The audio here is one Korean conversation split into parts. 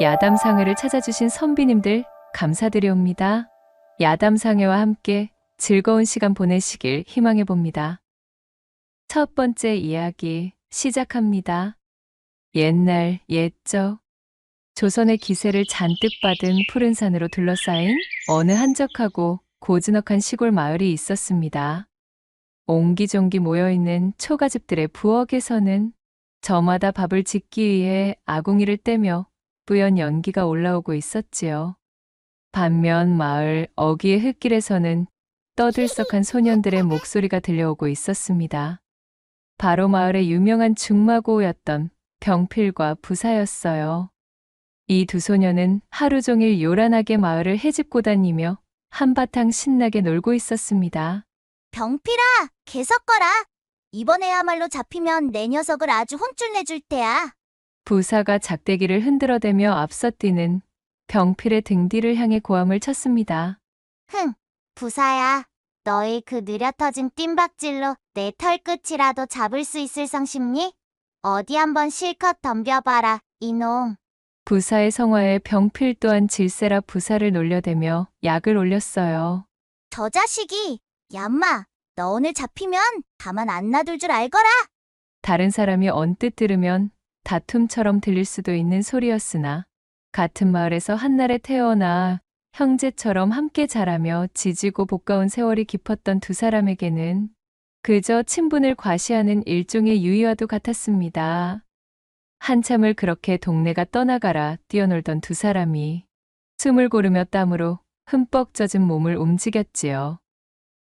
야담상회를 찾아주신 선비님들 감사드리옵니다. 야담상회와 함께 즐거운 시간 보내시길 희망해 봅니다. 첫 번째 이야기 시작합니다. 옛날 옛적 조선의 기세를 잔뜩 받은 푸른 산으로 둘러싸인 어느 한적하고 고즈넉한 시골 마을이 있었습니다. 옹기종기 모여있는 초가집들의 부엌에서는 저마다 밥을 짓기 위해 아궁이를 떼며 뿌연 연기가 올라오고 있었지요. 반면 마을 어귀의 흙길에서는 떠들썩한 소년들의 목소리가 들려오고 있었습니다. 바로 마을의 유명한 중마고우였던 병필과 부사였어요. 이 두 소녀는 하루 종일 요란하게 마을을 헤집고 다니며 한바탕 신나게 놀고 있었습니다. 병필아, 개 섞어라. 이번에야말로 잡히면 내 녀석을 아주 혼쭐 내줄 테야. 부사가 작대기를 흔들어대며 앞서 뛰는 병필의 등 뒤를 향해 고함을 쳤습니다. 부사야. 너희 그 느려 터진 뜀박질로 내 털끝이라도 잡을 수 있을 성 싶니? 어디 한번 실컷 덤벼봐라, 이놈. 부사의 성화에 병필 또한 질세라 부사를 놀려대며 약을 올렸어요. 저 자식이, 얌마, 너 오늘 잡히면 가만 안 놔둘 줄 알거라. 다른 사람이 언뜻 들으면 다툼처럼 들릴 수도 있는 소리였으나 같은 마을에서 한날에 태어나 형제처럼 함께 자라며 지지고 볶아온 세월이 깊었던 두 사람에게는 그저 친분을 과시하는 일종의 유의와도 같았습니다. 한참을 그렇게 동네가 떠나가라 뛰어놀던 두 사람이 숨을 고르며 땀으로 흠뻑 젖은 몸을 움직였지요.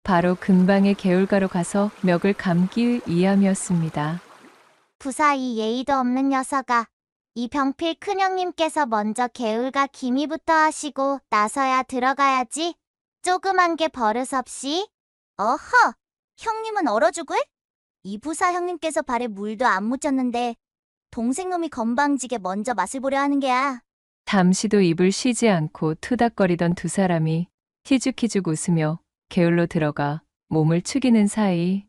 바로 근방의 개울가로 가서 멱을 감기 위함이었습니다. 부사 이 예의도 없는 녀석아. 이 병필 큰형님께서 먼저 개울가 기미부터 하시고 나서야 들어가야지. 조그만 게 버릇없이. 어허, 형님은 얼어 죽을? 이 부사 형님께서 발에 물도 안 묻혔는데 동생놈이 건방지게 먼저 맛을 보려 하는 게야. 잠시도 입을 쉬지 않고 투닥거리던 두 사람이 희죽희죽 웃으며 개울로 들어가 몸을 축이는 사이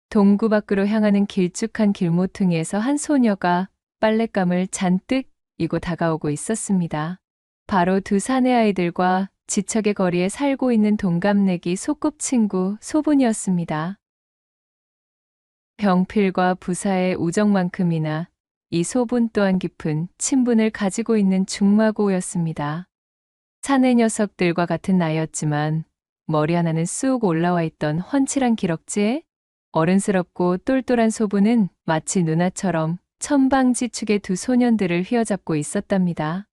동구 밖으로 향하는 길쭉한 길모퉁이에서 한 소녀가 빨랫감을 잔뜩 이고 다가오고 있었습니다. 바로 두 사내 아이들과 지척의 거리에 살고 있는 동갑내기 소꿉친구 소분이었습니다. 병필과 부사의 우정만큼이나 이 소분 또한 깊은 친분을 가지고 있는 중마고우였습니다. 사내 녀석들과 같은 나이였지만 머리 하나는 쑥 올라와 있던 훤칠한 기럭지에 어른스럽고 똘똘한 소분은 마치 누나처럼 천방지축의 두 소년들을 휘어잡고 있었답니다.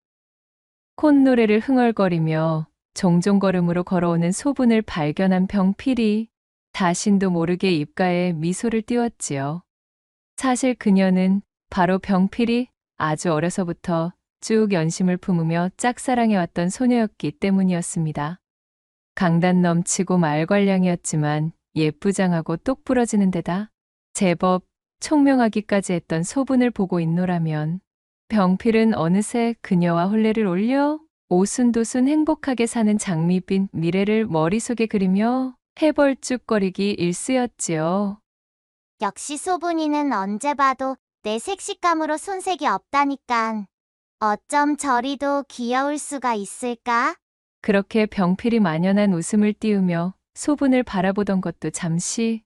콧노래를 흥얼거리며 종종 걸음으로 걸어오는 소분을 발견한 병필이 자신도 모르게 입가에 미소를 띄웠지요. 사실 그녀는 바로 병필이 아주 어려서부터 쭉 연심을 품으며 짝사랑해왔던 소녀였기 때문이었습니다. 강단 넘치고 말괄량이었지만 예쁘장하고 똑 부러지는 데다 제법 총명하기까지 했던 소분을 보고 있노라면 병필은 어느새 그녀와 혼례를 올려 오순도순 행복하게 사는 장밋빛 미래를 머릿속에 그리며 해벌쭉거리기 일쑤였지요. 역시 소분이는 언제 봐도 내 색식감으로 손색이 없다니깐. 어쩜 저리도 귀여울 수가 있을까? 그렇게 병필이 만연한 웃음을 띄우며 소분을 바라보던 것도 잠시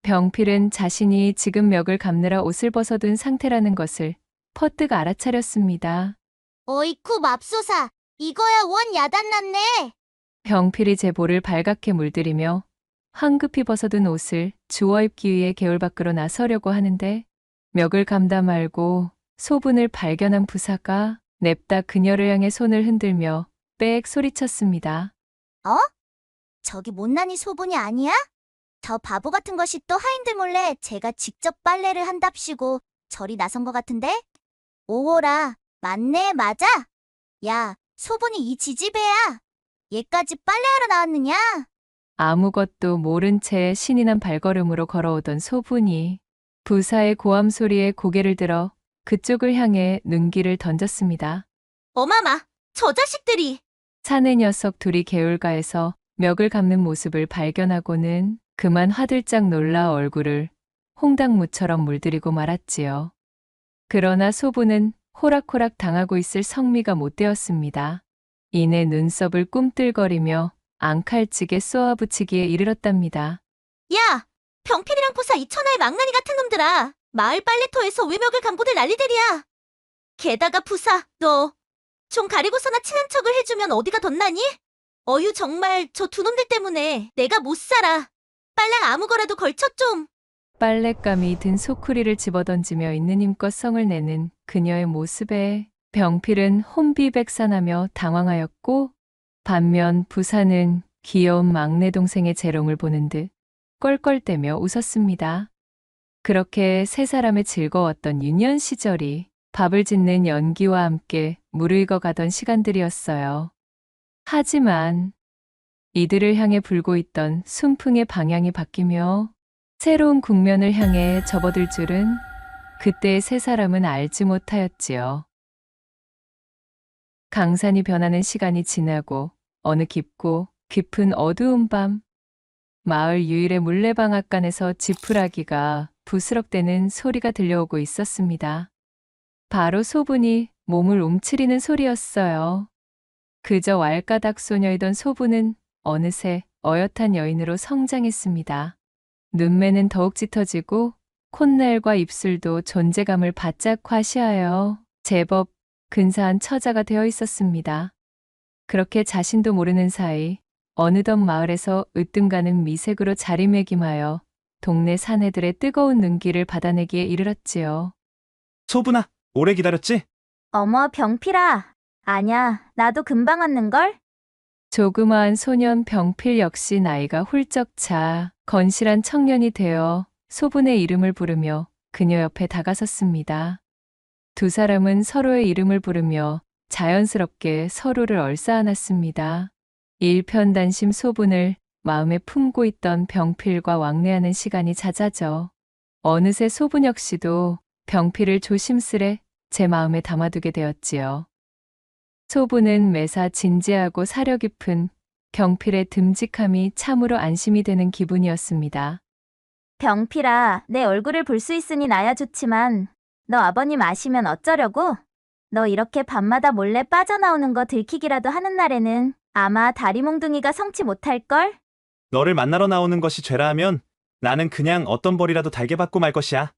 병필은 자신이 지금 멱을 감느라 옷을 벗어둔 상태라는 것을 퍼뜩 알아차렸습니다. 어이쿠 맙소사, 이거야 원 야단났네. 병필이 제 볼을 발갛게 물들이며 황급히 벗어둔 옷을 주워 입기 위해 개울 밖으로 나서려고 하는데 멱을 감다 말고 소분을 발견한 부사가 냅다 그녀를 향해 손을 흔들며 빽 소리쳤습니다. 어? 저기 못난이 소분이 아니야? 저 바보 같은 것이 또 하인들 몰래 제가 직접 빨래를 한답시고 저리 나선 것 같은데? 오호라, 맞네, 맞아. 야, 소분이 이 지지배야. 얘까지 빨래하러 나왔느냐? 아무것도 모른 채 신이 난 발걸음으로 걸어오던 소분이 부사의 고함 소리에 고개를 들어 그쪽을 향해 눈길을 던졌습니다. 어마마, 저 자식들이. 사내 녀석 둘이 개울가에서 멱을 감는 모습을 발견하고는 그만 화들짝 놀라 얼굴을 홍당무처럼 물들이고 말았지요. 그러나 소부는 호락호락 당하고 있을 성미가 못 되었습니다. 이내 눈썹을 꿈틀거리며 앙칼찌게 쏘아붙이기에 이르렀답니다. 야! 병필이랑 부사 이 천하의 망나니 같은 놈들아! 마을 빨래터에서 왜 벽을 감고들 난리들이야! 게다가 부사, 너 좀 가리고서나 친한 척을 해주면 어디가 덧나니? 어휴 정말 저 두 놈들 때문에 내가 못 살아. 빨랑 아무 거라도 걸쳐 좀. 빨랫감이 든 소쿠리를 집어던지며 있는 힘껏 성을 내는 그녀의 모습에 병필은 혼비백산하며 당황하였고, 반면 부사는 귀여운 막내 동생의 재롱을 보는 듯 껄껄대며 웃었습니다. 그렇게 세 사람의 즐거웠던 유년 시절이 밥을 짓는 연기와 함께 무르익어 가던 시간들이었어요. 하지만 이들을 향해 불고 있던 순풍의 방향이 바뀌며 새로운 국면을 향해 접어들 줄은 그때의 세 사람은 알지 못하였지요. 강산이 변하는 시간이 지나고 어느 깊고 깊은 어두운 밤, 마을 유일의 물레방앗간에서 지푸라기가 부스럭대는 소리가 들려오고 있었습니다. 바로 소분이 몸을 움츠리는 소리였어요. 그저 왈가닥 소녀이던 소분은 어느새 어엿한 여인으로 성장했습니다. 눈매는 더욱 짙어지고 콧날과 입술도 존재감을 바짝 과시하여 제법 근사한 처자가 되어 있었습니다. 그렇게 자신도 모르는 사이 어느덧 마을에서 으뜸가는 미색으로 자리매김하여 동네 사내들의 뜨거운 눈길을 받아내기에 이르렀지요. 소분아, 오래 기다렸지? 어머 병필아. 아냐 나도 금방 왔는걸? 조그마한 소년 병필 역시 나이가 훌쩍 차 건실한 청년이 되어 소분의 이름을 부르며 그녀 옆에 다가섰습니다. 두 사람은 서로의 이름을 부르며 자연스럽게 서로를 얼싸안았습니다. 일편단심 소분을 마음에 품고 있던 병필과 왕래하는 시간이 잦아져 어느새 소분 역시도 병필을 조심스레 제 마음에 담아두게 되었지요. 소분은 매사 진지하고 사려 깊은 병필의 듬직함이 참으로 안심이 되는 기분이었습니다. 병필아, 내 얼굴을 볼 수 있으니 나야 좋지만 너 아버님 아시면 어쩌려고? 너 이렇게 밤마다 몰래 빠져나오는 거 들키기라도 하는 날에는 아마 다리몽둥이가 성치 못할걸? 너를 만나러 나오는 것이 죄라 하면 나는 그냥 어떤 벌이라도 달게 받고 말 것이야.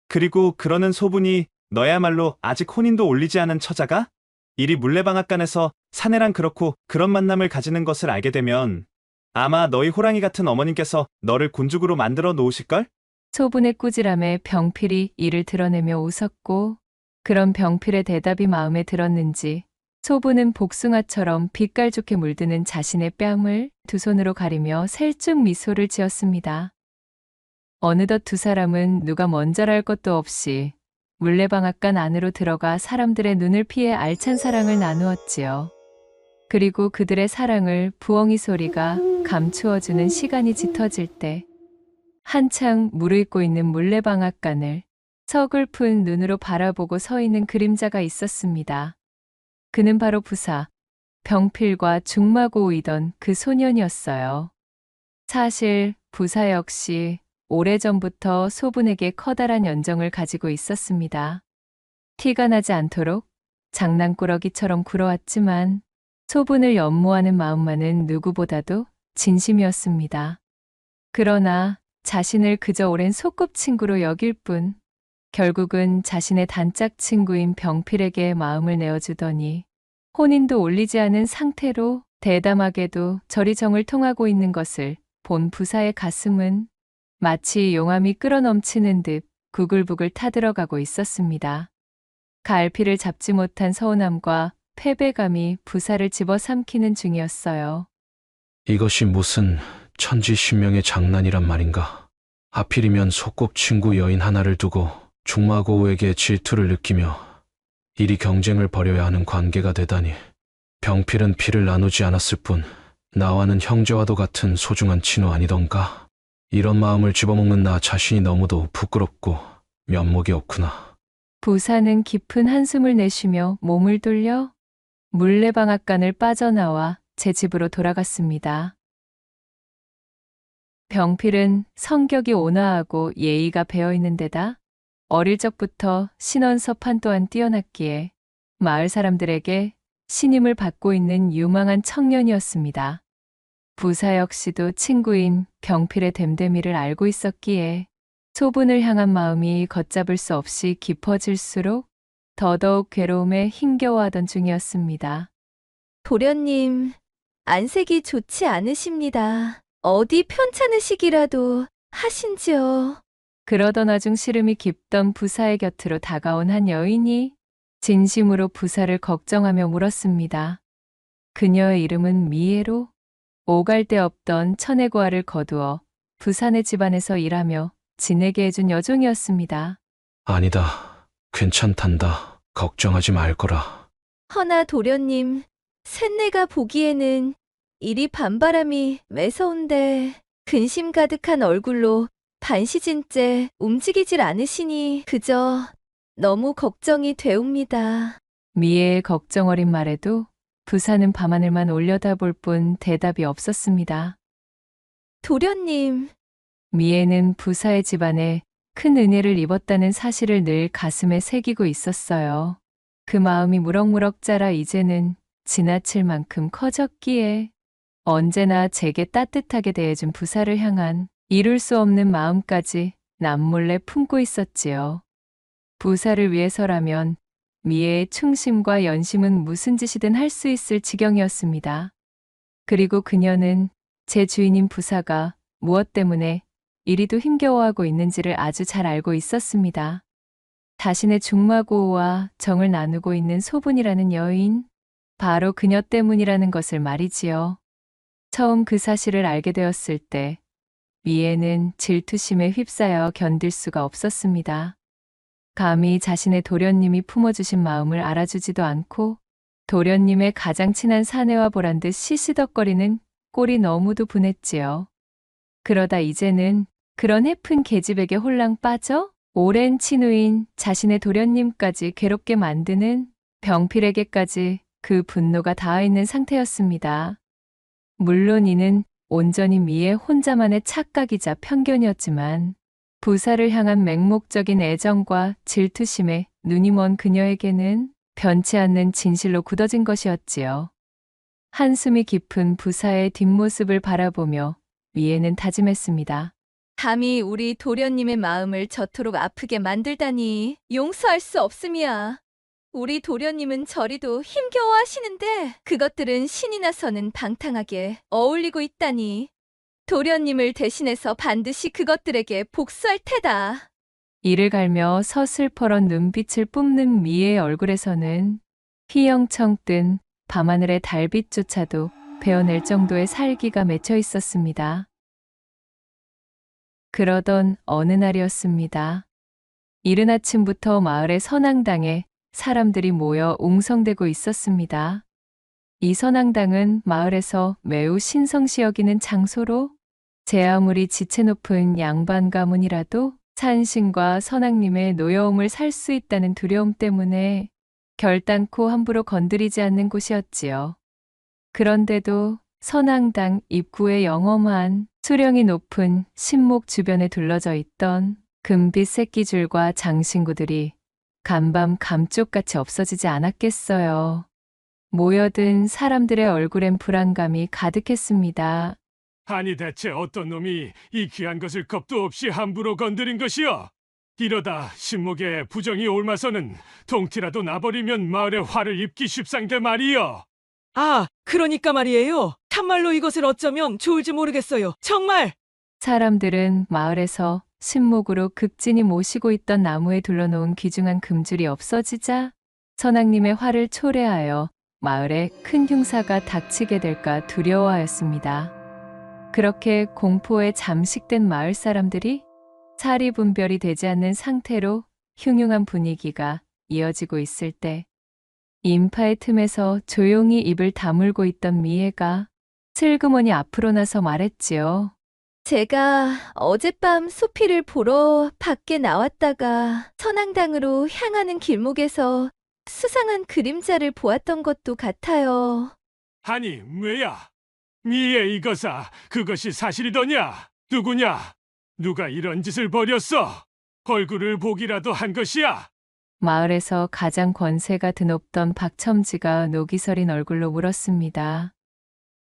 그리고 그러는 소분이 너야말로 아직 혼인도 올리지 않은 처자가 이리 물레방앗간에서 사내랑 그렇고 그런 만남을 가지는 것을 알게 되면 아마 너희 호랑이 같은 어머님께서 너를 곤죽으로 만들어 놓으실걸? 소분의 꾸지람에 병필이 이를 드러내며 웃었고, 그런 병필의 대답이 마음에 들었는지 소분은 복숭아처럼 빛깔 좋게 물드는 자신의 뺨을 두 손으로 가리며 살짝 미소를 지었습니다. 어느덧 두 사람은 누가 먼저랄 것도 없이 물레방앗간 안으로 들어가 사람들의 눈을 피해 알찬 사랑을 나누었지요. 그리고 그들의 사랑을 부엉이 소리가 감추어주는 시간이 짙어질 때 한창 무르익고 있는 물레방앗간을 서글픈 눈으로 바라보고 서 있는 그림자가 있었습니다. 그는 바로 부사, 병필과 중마고우이던 그 소년이었어요. 사실 부사 역시 오래전부터 소분에게 커다란 연정을 가지고 있었습니다. 티가 나지 않도록 장난꾸러기처럼 굴어왔지만 소분을 연모하는 마음만은 누구보다도 진심이었습니다. 그러나 자신을 그저 오랜 소꿉친구로 여길 뿐 결국은 자신의 단짝 친구인 병필에게 마음을 내어주더니 혼인도 올리지 않은 상태로 대담하게도 저리 정을 통하고 있는 것을 본 부사의 가슴은 마치 용암이 끓어넘치는 듯 부글부글 타들어가고 있었습니다. 갈피를 잡지 못한 서운함과 패배감이 부사를 집어삼키는 중이었어요. 이것이 무슨 천지신명의 장난이란 말인가. 하필이면 소꿉친구 여인 하나를 두고 중마고우에게 질투를 느끼며 이리 경쟁을 벌여야 하는 관계가 되다니. 병필은 피를 나누지 않았을 뿐 나와는 형제와도 같은 소중한 친구 아니던가. 이런 마음을 집어먹는 나 자신이 너무도 부끄럽고 면목이 없구나. 부사는 깊은 한숨을 내쉬며 몸을 돌려 물레방앗간을 빠져나와 제 집으로 돌아갔습니다. 병필은 성격이 온화하고 예의가 배어있는 데다 어릴 적부터 신원서판 또한 뛰어났기에 마을 사람들에게 신임을 받고 있는 유망한 청년이었습니다. 부사 역시도 친구인 병필의 됨됨이를 알고 있었기에 소분을 향한 마음이 걷잡을 수 없이 깊어질수록 더더욱 괴로움에 힘겨워하던 중이었습니다. 도련님, 안색이 좋지 않으십니다. 어디 편찮으시기라도 하신지요. 그러던 와중 시름이 깊던 부사의 곁으로 다가온 한 여인이 진심으로 부사를 걱정하며 물었습니다. 그녀의 이름은 미애로 오갈 데 없던 천혜고아를 거두어 부산의 집안에서 일하며 지내게 해준 여종이었습니다. 아니다. 괜찮단다. 걱정하지 말거라. 허나 도련님, 쇳내가 보기에는 이리 밤바람이 매서운데 근심 가득한 얼굴로 반시진째 움직이질 않으시니 그저 너무 걱정이 되옵니다. 미애의 걱정 어린 말에도 부사는 밤하늘만 올려다볼 뿐 대답이 없었습니다. 도련님, 미애는 부사의 집안에 큰 은혜를 입었다는 사실을 늘 가슴에 새기고 있었어요. 그 마음이 무럭무럭 자라 이제는 지나칠 만큼 커졌기에 언제나 제게 따뜻하게 대해준 부사를 향한 이룰 수 없는 마음까지 남몰래 품고 있었지요. 부사를 위해서라면 미애의 충심과 연심은 무슨 짓이든 할 수 있을 지경이었습니다. 그리고 그녀는 제 주인인 부사가 무엇 때문에 이리도 힘겨워하고 있는지를 아주 잘 알고 있었습니다. 자신의 중마고우와 정을 나누고 있는 소분이라는 여인, 바로 그녀 때문이라는 것을 말이지요. 처음 그 사실을 알게 되었을 때 미애는 질투심에 휩싸여 견딜 수가 없었습니다. 감히 자신의 도련님이 품어주신 마음을 알아주지도 않고 도련님의 가장 친한 사내와 보란 듯 시시덕거리는 꼴이 너무도 분했지요. 그러다 이제는 그런 해픈 계집에게 홀랑 빠져 오랜 친우인 자신의 도련님까지 괴롭게 만드는 병필에게까지 그 분노가 닿아 있는 상태였습니다. 물론 이는 온전히 미애 혼자만의 착각이자 편견이었지만 부사를 향한 맹목적인 애정과 질투심에 눈이 먼 그녀에게는 변치 않는 진실로 굳어진 것이었지요. 한숨이 깊은 부사의 뒷모습을 바라보며 미애는 다짐했습니다. 감히 우리 도련님의 마음을 저토록 아프게 만들다니 용서할 수 없음이야. 우리 도련님은 저리도 힘겨워하시는데 그것들은 신이 나서는 방탕하게 어울리고 있다니. 도련님을 대신해서 반드시 그것들에게 복수할 테다. 이를 갈며 서슬퍼런 눈빛을 뿜는 미애의 얼굴에서는 휘영청 뜬 밤하늘의 달빛조차도 베어낼 정도의 살기가 맺혀 있었습니다. 그러던 어느 날이었습니다. 이른 아침부터 마을의 선앙당에 사람들이 모여 웅성대고 있었습니다. 이 선앙당은 마을에서 매우 신성시 여기는 장소로 제 아무리 지체 높은 양반 가문이라도 산신과 선앙님의 노여움을 살 수 있다는 두려움 때문에 결단코 함부로 건드리지 않는 곳이었지요. 그런데도 선앙당 입구에 영험한 수령이 높은 신목 주변에 둘러져 있던 금빛 새끼줄과 장신구들이 간밤 감쪽같이 없어지지 않았겠어요. 모여든 사람들의 얼굴엔 불안감이 가득했습니다. 아니 대체 어떤 놈이 이 귀한 것을 겁도 없이 함부로 건드린 것이여? 이러다 신목에 부정이 옮아서는 동티라도 나버리면 마을에 화를 입기 쉽상데 말이여. 아, 그러니까 말이에요. 참말로 이것을 어쩌면 좋을지 모르겠어요. 정말! 사람들은 마을에서 신목으로 극진히 모시고 있던 나무에 둘러놓은 귀중한 금줄이 없어지자 선왕님의 화를 초래하여 마을에 큰 흉사가 닥치게 될까 두려워하였습니다. 그렇게 공포에 잠식된 마을 사람들이 사리분별이 되지 않는 상태로 흉흉한 분위기가 이어지고 있을 때 인파의 틈에서 조용히 입을 다물고 있던 미애가 슬그머니 앞으로 나서 말했지요. 제가 어젯밤 소피를 보러 밖에 나왔다가 선앙당으로 향하는 길목에서 수상한 그림자를 보았던 것도 같아요. 아니 왜야? 미애 이거사 그것이 사실이더냐? 누구냐? 누가 이런 짓을 벌였어? 얼굴을 보기라도 한 것이야. 마을에서 가장 권세가 드높던 박첨지가 녹이 서린 얼굴로 물었습니다.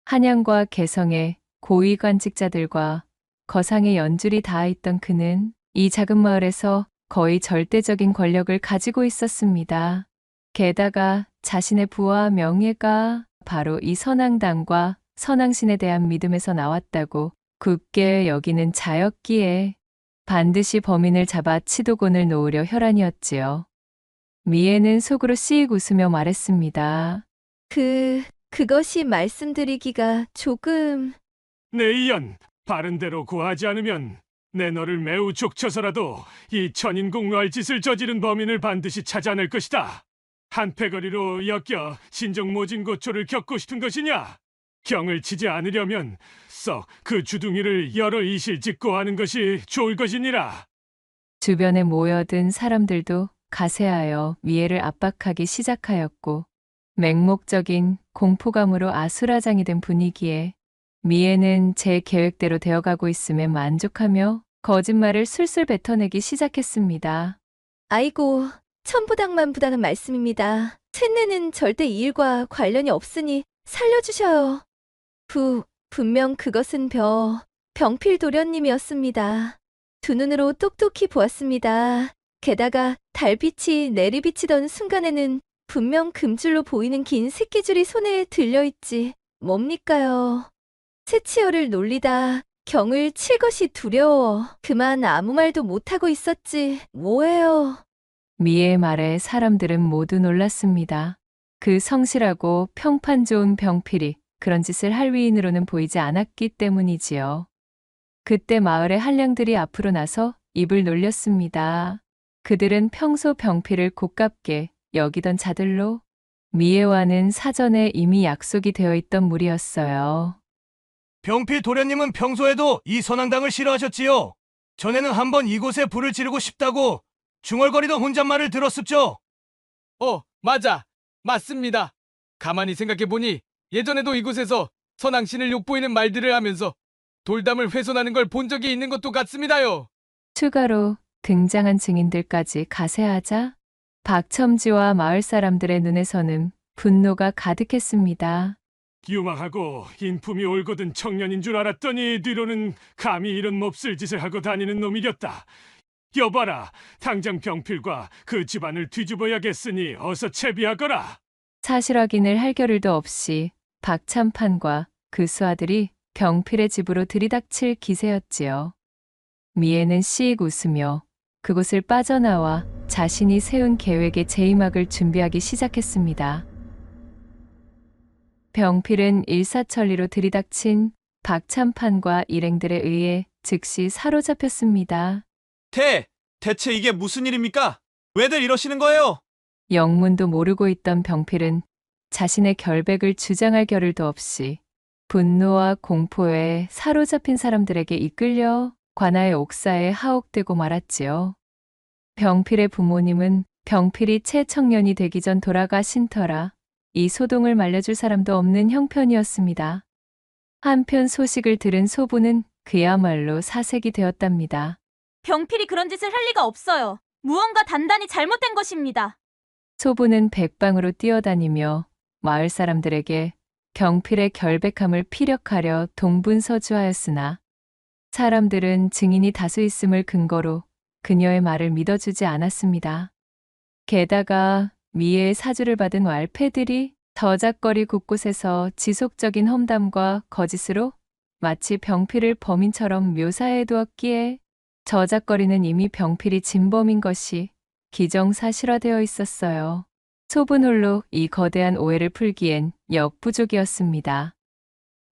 한양과 개성의 고위관직자들과 거상의 연줄이 닿아 있던 그는 이 작은 마을에서 거의 절대적인 권력을 가지고 있었습니다. 게다가 자신의 부와 명예가 바로 이 선앙당과 선앙신에 대한 믿음에서 나왔다고 굳게 여기는 자였기에 반드시 범인을 잡아 치도곤을 놓으려 혈안이었지요. 미애는 속으로 씩 웃으며 말했습니다. 그것이 말씀드리기가 조금... 내 이연, 바른 대로 구하지 않으면 내 너를 매우 족쳐서라도 이 천인공노할 짓을 저지른 범인을 반드시 찾아낼 것이다. 한패거리로 엮여 신정모진고초를 겪고 싶은 것이냐? 경을 치지 않으려면 썩 그 주둥이를 여러 이실짓고 하는 것이 좋을 것이니라. 주변에 모여든 사람들도 가세하여 미애를 압박하기 시작하였고 맹목적인 공포감으로 아수라장이 된 분위기에 미애는 제 계획대로 되어가고 있음에 만족하며 거짓말을 술술 뱉어내기 시작했습니다. 아이고, 천부당만부당한 말씀입니다. 쇳내는 절대 이 일과 관련이 없으니 살려주셔요. 분명 그것은 병필 도련님이었습니다. 두 눈으로 똑똑히 보았습니다. 게다가 달빛이 내리비치던 순간에는 분명 금줄로 보이는 긴 새끼줄이 손에 들려있지. 뭡니까요? 채치어를 놀리다 경을 칠 것이 두려워. 그만 아무 말도 못하고 있었지. 뭐예요? 미애의 말에 사람들은 모두 놀랐습니다. 그 성실하고 평판 좋은 병필이 그런 짓을 할 위인으로는 보이지 않았기 때문이지요. 그때 마을의 한량들이 앞으로 나서 입을 놀렸습니다. 그들은 평소 병필을 고깝게 여기던 자들로 미애와는 사전에 이미 약속이 되어 있던 무리였어요. 병필 도련님은 평소에도 이 선앙당을 싫어하셨지요. 전에는 한번 이곳에 불을 지르고 싶다고 중얼거리던 혼잣말을 들었습죠. 맞습니다. 가만히 생각해보니 예전에도 이곳에서 선앙신을 욕보이는 말들을 하면서 돌담을 훼손하는 걸 본 적이 있는 것도 같습니다요. 추가로 등장한 증인들까지 가세하자 박첨지와 마을 사람들의 눈에서는 분노가 가득했습니다. 유망하고 인품이 올곧은 청년인 줄 알았더니 뒤로는 감히 이런 몹쓸 짓을 하고 다니는 놈이겼다. 여봐라, 당장 병필과 그 집안을 뒤집어야겠으니 어서 채비하거라. 사실 확인을 할 겨를도 없이 박참판과 그 수하들이 병필의 집으로 들이닥칠 기세였지요. 미애는 씩 웃으며 그곳을 빠져나와 자신이 세운 계획의 제이막을 준비하기 시작했습니다. 병필은 일사천리로 들이닥친 박참판과 일행들에 의해 즉시 사로잡혔습니다. 대체 이게 무슨 일입니까? 왜들 이러시는 거예요? 영문도 모르고 있던 병필은 자신의 결백을 주장할 겨를도 없이 분노와 공포에 사로잡힌 사람들에게 이끌려 관아의 옥사에 하옥되고 말았지요. 병필의 부모님은 병필이 채 청년이 되기 전 돌아가신 터라 이 소동을 말려줄 사람도 없는 형편이었습니다. 한편 소식을 들은 소부는 그야말로 사색이 되었답니다. 병필이 그런 짓을 할 리가 없어요. 무언가 단단히 잘못된 것입니다. 소부는 백방으로 뛰어다니며 마을 사람들에게 병필의 결백함을 피력하려 동분서주하였으나 사람들은 증인이 다수 있음을 근거로 그녀의 말을 믿어주지 않았습니다. 게다가 미애의 사주를 받은 왈패들이 저작거리 곳곳에서 지속적인 험담과 거짓으로 마치 병필을 범인처럼 묘사해 두었기에 저작거리는 이미 병필이 진범인 것이 기정사실화되어 있었어요. 소분 홀로 이 거대한 오해를 풀기엔 역부족이었습니다.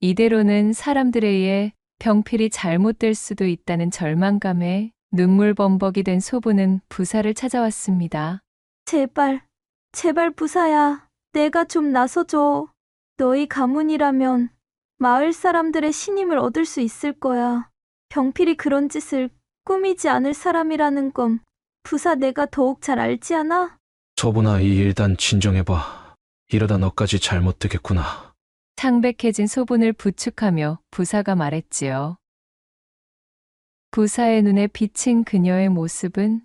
이대로는 사람들에 의해 병필이 잘못될 수도 있다는 절망감에 눈물범벅이 된 소부는 부사를 찾아왔습니다. 제발 부사야. 내가 좀 나서줘. 너희 가문이라면 마을 사람들의 신임을 얻을 수 있을 거야. 병필이 그런 짓을 꾸미지 않을 사람이라는 건 부사 내가 더욱 잘 알지 않아? 소분아, 이 일단 진정해봐. 이러다 너까지 잘못되겠구나. 창백해진 소분을 부축하며 부사가 말했지요. 부사의 눈에 비친 그녀의 모습은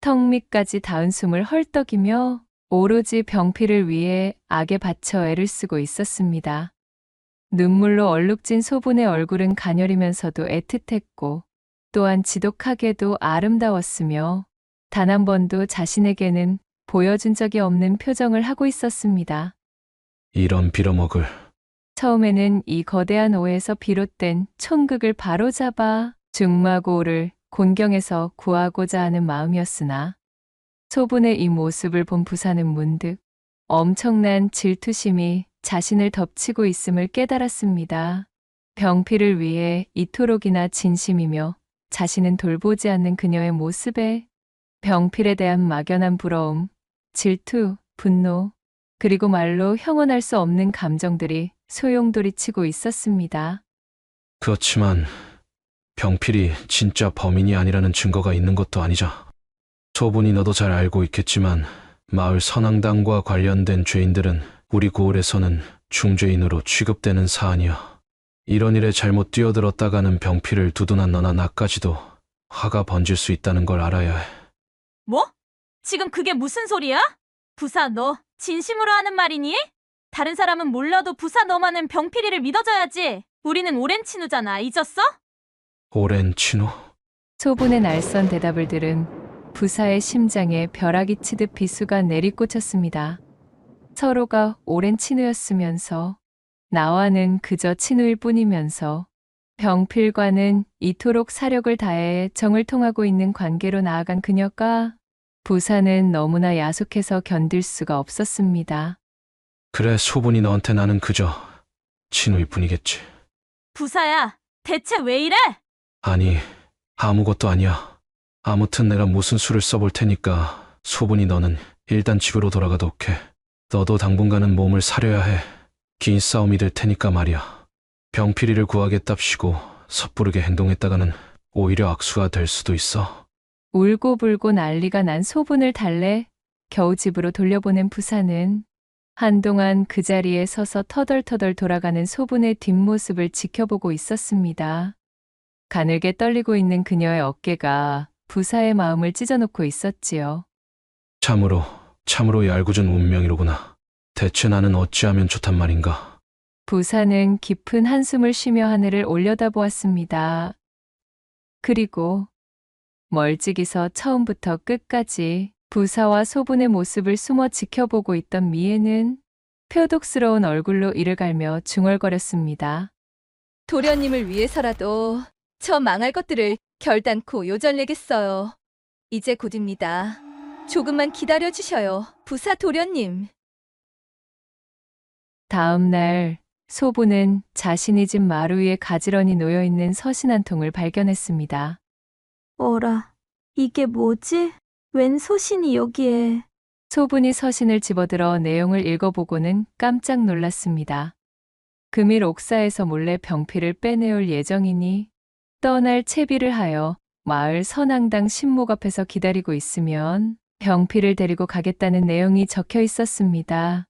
턱 밑까지 닿은 숨을 헐떡이며 오로지 병필을 위해 악에 바쳐 애를 쓰고 있었습니다. 눈물로 얼룩진 소분의 얼굴은 가녀리면서도 애틋했고 또한 지독하게도 아름다웠으며 단 한 번도 자신에게는 보여준 적이 없는 표정을 하고 있었습니다. 이런 빌어먹을. 처음에는 이 거대한 오해에서 비롯된 촌극을 바로잡아 중마고를 곤경에서 구하고자 하는 마음이었으나 소분의 이 모습을 본 부사는 문득 엄청난 질투심이 자신을 덮치고 있음을 깨달았습니다. 병필을 위해 이토록이나 진심이며 자신은 돌보지 않는 그녀의 모습에 병필에 대한 막연한 부러움, 질투, 분노, 그리고 말로 형언할 수 없는 감정들이 소용돌이치고 있었습니다. 그렇지만 병필이 진짜 범인이 아니라는 증거가 있는 것도 아니자. 소분이 너도 잘 알고 있겠지만 마을 선앙당과 관련된 죄인들은 우리 고을에서는 중죄인으로 취급되는 사안이야. 이런 일에 잘못 뛰어들었다가는 병필을 두둔한 너나 나까지도 화가 번질 수 있다는 걸 알아야 해. 뭐? 지금 그게 무슨 소리야? 부사 너 진심으로 하는 말이니? 다른 사람은 몰라도 부사 너만은 병필이를 믿어줘야지. 우리는 오랜 친구잖아. 잊었어? 오랜 친후? 소분의 날선 대답을 들은 부사의 심장에 벼락이 치듯 비수가 내리꽂혔습니다. 서로가 오랜 친구였으면서 나와는 그저 친구일 뿐이면서 병필과는 이토록 사력을 다해 정을 통하고 있는 관계로 나아간 그녀가 부사는 너무나 야속해서 견딜 수가 없었습니다. 그래, 소분이 너한테 나는 그저 친구일 뿐이겠지. 부사야, 대체 왜 이래? 아니, 아무것도 아니야. 아무튼 내가 무슨 수를 써볼 테니까 소분이 너는 일단 집으로 돌아가도 오케이. 너도 당분간은 몸을 사려야 해. 긴 싸움이 될 테니까 말이야. 병필이를 구하겠답시고 섣부르게 행동했다가는 오히려 악수가 될 수도 있어. 울고불고 난리가 난 소분을 달래 겨우 집으로 돌려보낸 부사는 한동안 그 자리에 서서 터덜터덜 돌아가는 소분의 뒷모습을 지켜보고 있었습니다. 가늘게 떨리고 있는 그녀의 어깨가 부사의 마음을 찢어놓고 있었지요. 참으로 얄궂은 운명이로구나. 대체 나는 어찌하면 좋단 말인가. 부사는 깊은 한숨을 쉬며 하늘을 올려다보았습니다. 그리고 멀찍이서 처음부터 끝까지 부사와 소분의 모습을 숨어 지켜보고 있던 미애는 표독스러운 얼굴로 이를 갈며 중얼거렸습니다. 도련님을 위해서라도 저 망할 것들을 결단코 요절내겠어요. 이제 곧입니다. 조금만 기다려주셔요, 부사 도련님. 다음 날 소분은 자신의 집 마루 위에 가지런히 놓여있는 서신 한 통을 발견했습니다. 어라, 이게 뭐지? 웬 소신이 여기에? 소분이 서신을 집어들어 내용을 읽어보고는 깜짝 놀랐습니다. 금일 옥사에서 몰래 병필을 빼내올 예정이니 떠날 채비를 하여 마을 선앙당 신목 앞에서 기다리고 있으면 병필을 데리고 가겠다는 내용이 적혀 있었습니다.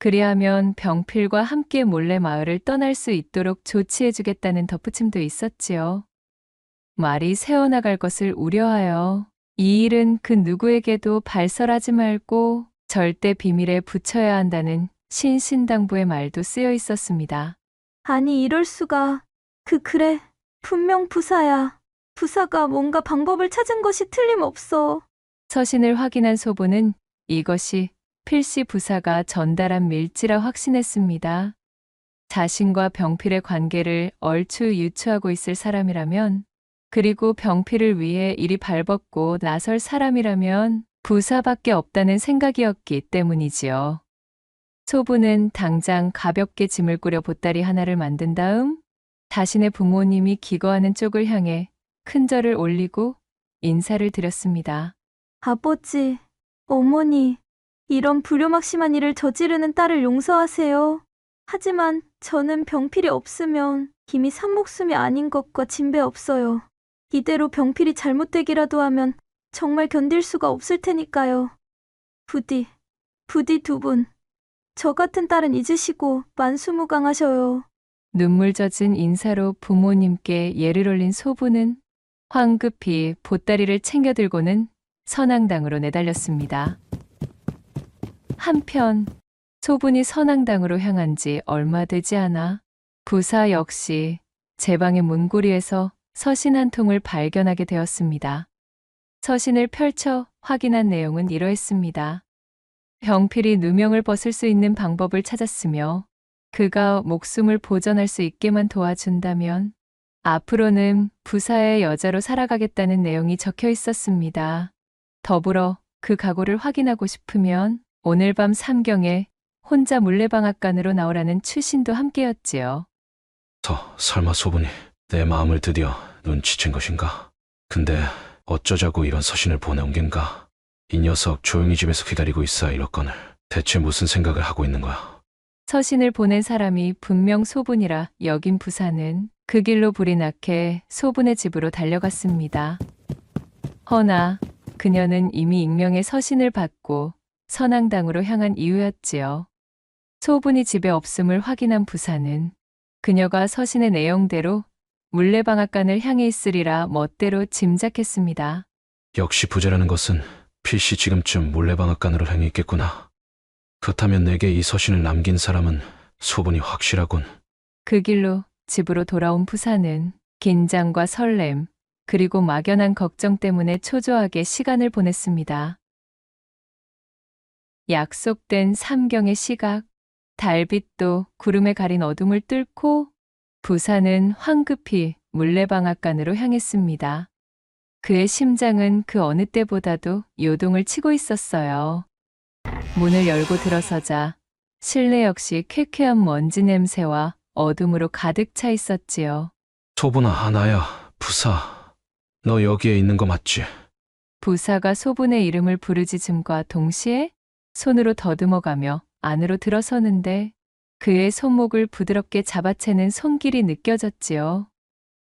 그리하면 병필과 함께 몰래 마을을 떠날 수 있도록 조치해주겠다는 덧붙임도 있었지요. 말이 새어나갈 것을 우려하여 이 일은 그 누구에게도 발설하지 말고 절대 비밀에 붙여야 한다는 신신당부의 말도 쓰여 있었습니다. 아니, 이럴 수가. 그래. 분명 부사야. 부사가 뭔가 방법을 찾은 것이 틀림없어. 서신을 확인한 소부는 이것이 필시 부사가 전달한 밀지라 확신했습니다. 자신과 병필의 관계를 얼추 유추하고 있을 사람이라면, 그리고 병필을 위해 이리 발벗고 나설 사람이라면 부사밖에 없다는 생각이었기 때문이지요. 소부는 당장 가볍게 짐을 꾸려 보따리 하나를 만든 다음 자신의 부모님이 기거하는 쪽을 향해 큰 절을 올리고 인사를 드렸습니다. 아버지, 어머니, 이런 불효막심한 일을 저지르는 딸을 용서하세요. 하지만 저는 병필이 없으면 이미 산목숨이 아닌 것과 진배 없어요. 이대로 병필이 잘못되기라도 하면 정말 견딜 수가 없을 테니까요. 부디 두 분, 저 같은 딸은 잊으시고 만수무강하셔요. 눈물 젖은 인사로 부모님께 예를 올린 소부는 황급히 보따리를 챙겨 들고는 선앙당으로 내달렸습니다. 한편 소분이 선앙당으로 향한 지 얼마 되지 않아 부사 역시 제 방의 문고리에서 서신 한 통을 발견하게 되었습니다. 서신을 펼쳐 확인한 내용은 이러했습니다. 병필이 누명을 벗을 수 있는 방법을 찾았으며 그가 목숨을 보전할 수 있게만 도와준다면 앞으로는 부사의 여자로 살아가겠다는 내용이 적혀 있었습니다. 더불어 그 각오를 확인하고 싶으면 오늘 밤 3경에 혼자 물레방앗간으로 나오라는 추신도 함께였지요. 설마 소분이 내 마음을 드디어 눈치챈 것인가? 근데 어쩌자고 이런 서신을 보내온 겐가? 이 녀석 조용히 집에서 기다리고 있어 이러거늘 대체 무슨 생각을 하고 있는 거야? 서신을 보낸 사람이 분명 소분이라 여긴 부사는 그 길로 불이 나게 소분의 집으로 달려갔습니다. 허나 그녀는 이미 익명의 서신을 받고 선앙당으로 향한 이유였지요. 소분이 집에 없음을 확인한 부사는 그녀가 서신의 내용대로 물레방앗간을 향해 있으리라 멋대로 짐작했습니다. 역시 부자라는 것은 필시 지금쯤 물레방앗간으로 향해 있겠구나. 그렇다면 내게 이 서신을 남긴 사람은 소분이 확실하군. 그 길로 집으로 돌아온 부사는 긴장과 설렘, 그리고 막연한 걱정 때문에 초조하게 시간을 보냈습니다. 약속된 3경의 시각, 달빛도 구름에 가린 어둠을 뚫고 부사는 황급히 물레방앗간으로 향했습니다. 그의 심장은 그 어느 때보다도 요동을 치고 있었어요. 문을 열고 들어서자 실내 역시 쾌쾌한 먼지 냄새와 어둠으로 가득 차 있었지요. 소분아, 나야. 부사. 너 여기에 있는 거 맞지? 부사가 소분의 이름을 부르짖음과 동시에 손으로 더듬어가며 안으로 들어서는데 그의 손목을 부드럽게 잡아채는 손길이 느껴졌지요.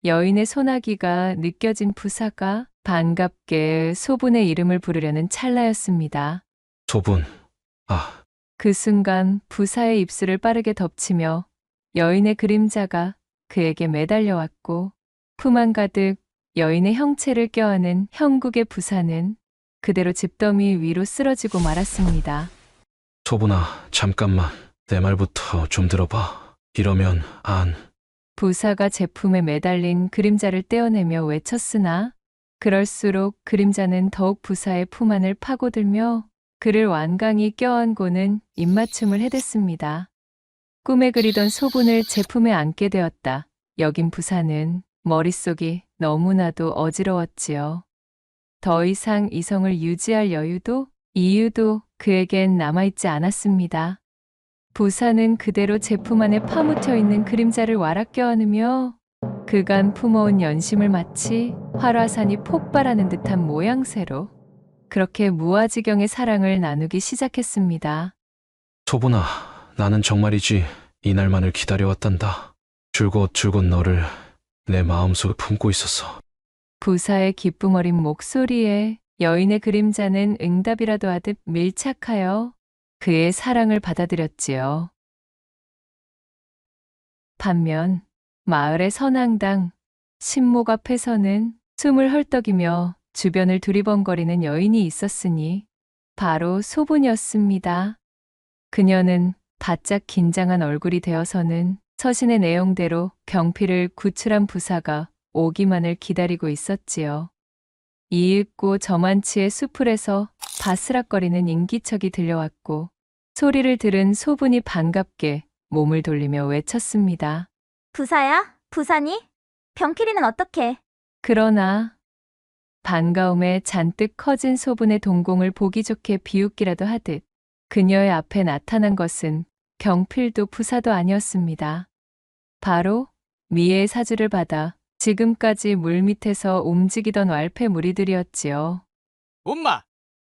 여인의 소나기가 느껴진 부사가 반갑게 소분의 이름을 부르려는 찰나였습니다. 소분. 그 순간 부사의 입술을 빠르게 덮치며 여인의 그림자가 그에게 매달려왔고 품 한가득 여인의 형체를 껴안은 형국의 부사는 그대로 집더미 위로 쓰러지고 말았습니다. 소분아, 잠깐만. 내 말부터 좀 들어봐. 이러면 안. 부사가 제품에 매달린 그림자를 떼어내며 외쳤으나 그럴수록 그림자는 더욱 부사의 품 안을 파고들며 그를 완강히 껴안고는 입맞춤을 해댔습니다. 꿈에 그리던 소분을 제품에 안게 되었다. 여긴 부사는 머릿속이 너무나도 어지러웠지요. 더 이상 이성을 유지할 여유도 이유도 그에겐 남아있지 않았습니다. 부사는 그대로 제품 안에 파묻혀 있는 그림자를 와락 껴안으며 그간 품어온 연심을 마치 활화산이 폭발하는 듯한 모양새로 그렇게 무아지경의 사랑을 나누기 시작했습니다. 소분아, 나는 정말이지 이날만을 기다려왔단다. 줄곧 너를 내 마음속에 품고 있었어. 부사의 기쁨 어린 목소리에 여인의 그림자는 응답이라도 하듯 밀착하여 그의 사랑을 받아들였지요. 반면 마을의 선앙당 신목 앞에서는 숨을 헐떡이며 주변을 두리번거리는 여인이 있었으니 바로 소분이었습니다. 그녀는 바짝 긴장한 얼굴이 되어서는 서신의 내용대로 경필을 구출한 부사가 오기만을 기다리고 있었지요. 이윽고 저만치의 수풀에서 바스락거리는 인기척이 들려왔고 소리를 들은 소분이 반갑게 몸을 돌리며 외쳤습니다. 부사야? 부사니? 병필이는 어떻게? 그러나 반가움에 잔뜩 커진 소분의 동공을 보기 좋게 비웃기라도 하듯 그녀의 앞에 나타난 것은 경필도 부사도 아니었습니다. 바로 미애의 사주를 받아 지금까지 물밑에서 움직이던 왈패 무리들이었지요. 엄마,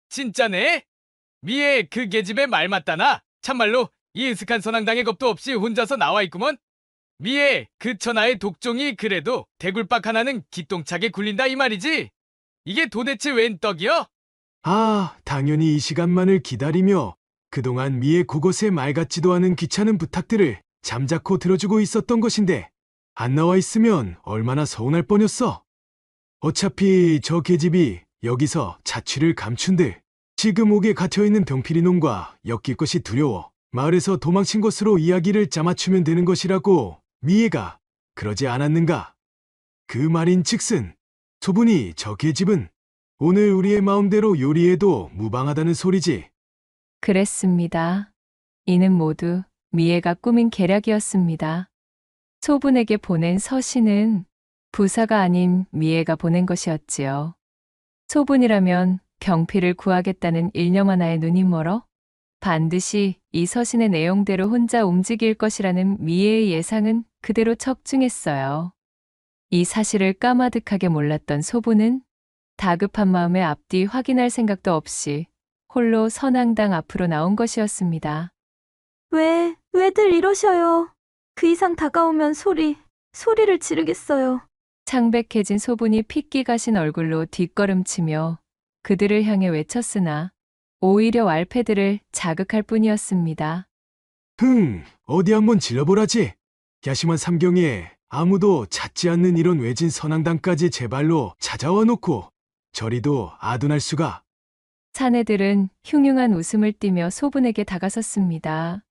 진짜네? 미애 그 계집애 말 맞다나? 참말로 이 으슥한 선앙당의 겁도 없이 혼자서 나와 있구먼. 미애 그 천하의 독종이 그래도 대굴박 하나는 기똥차게 굴린다 이 말이지? 이게 도대체 웬 떡이여? 당연히 이 시간만을 기다리며 그동안 미의 그곳에 말 같지도 않은 귀찮은 부탁들을 잠자코 들어주고 있었던 것인데 안 나와 있으면 얼마나 서운할 뻔했어. 어차피 저 계집이 여기서 자취를 감춘들 지금 옥에 갇혀있는 병필이 놈과 엮일 것이 두려워 마을에서 도망친 것으로 이야기를 짜맞추면 되는 것이라고 미애가 그러지 않았는가? 그 말인즉슨 소분이 저 계집은 오늘 우리의 마음대로 요리해도 무방하다는 소리지. 그랬습니다. 이는 모두 미애가 꾸민 계략이었습니다. 소분에게 보낸 서신은 부사가 아닌 미애가 보낸 것이었지요. 소분이라면 병필을 구하겠다는 일념 하나에 눈이 멀어 반드시 이 서신의 내용대로 혼자 움직일 것이라는 미애의 예상은 그대로 적중했어요. 이 사실을 까마득하게 몰랐던 소분은 다급한 마음에 앞뒤 확인할 생각도 없이 홀로 선앙당 앞으로 나온 것이었습니다. 왜들 이러셔요? 그 이상 다가오면 소리를 지르겠어요. 창백해진 소분이 핏기 가신 얼굴로 뒷걸음치며 그들을 향해 외쳤으나 오히려 왈패들을 자극할 뿐이었습니다. 어디 한번 질러보라지. 야심한 삼경에 아무도 찾지 않는 이런 외진 선앙당까지 제 발로 찾아와 놓고 저리도 아둔할 수가. 사내들은 흉흉한 웃음을 띠며 소분에게 다가섰습니다.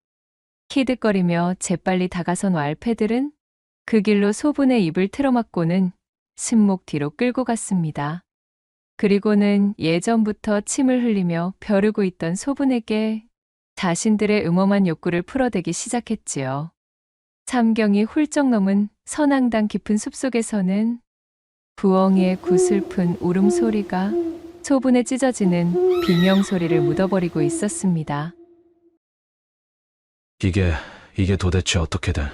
키득거리며 재빨리 다가선 왈패들은 그 길로 소분의 입을 틀어막고는 신목 뒤로 끌고 갔습니다. 그리고는 예전부터 침을 흘리며 벼르고 있던 소분에게 자신들의 음험한 욕구를 풀어대기 시작했지요. 삼경이 훌쩍 넘은 선앙당 깊은 숲속에서는 부엉이의 구슬픈 울음소리가 소분에 찢어지는 비명소리를 묻어버리고 있었습니다. 이게 도대체 어떻게든.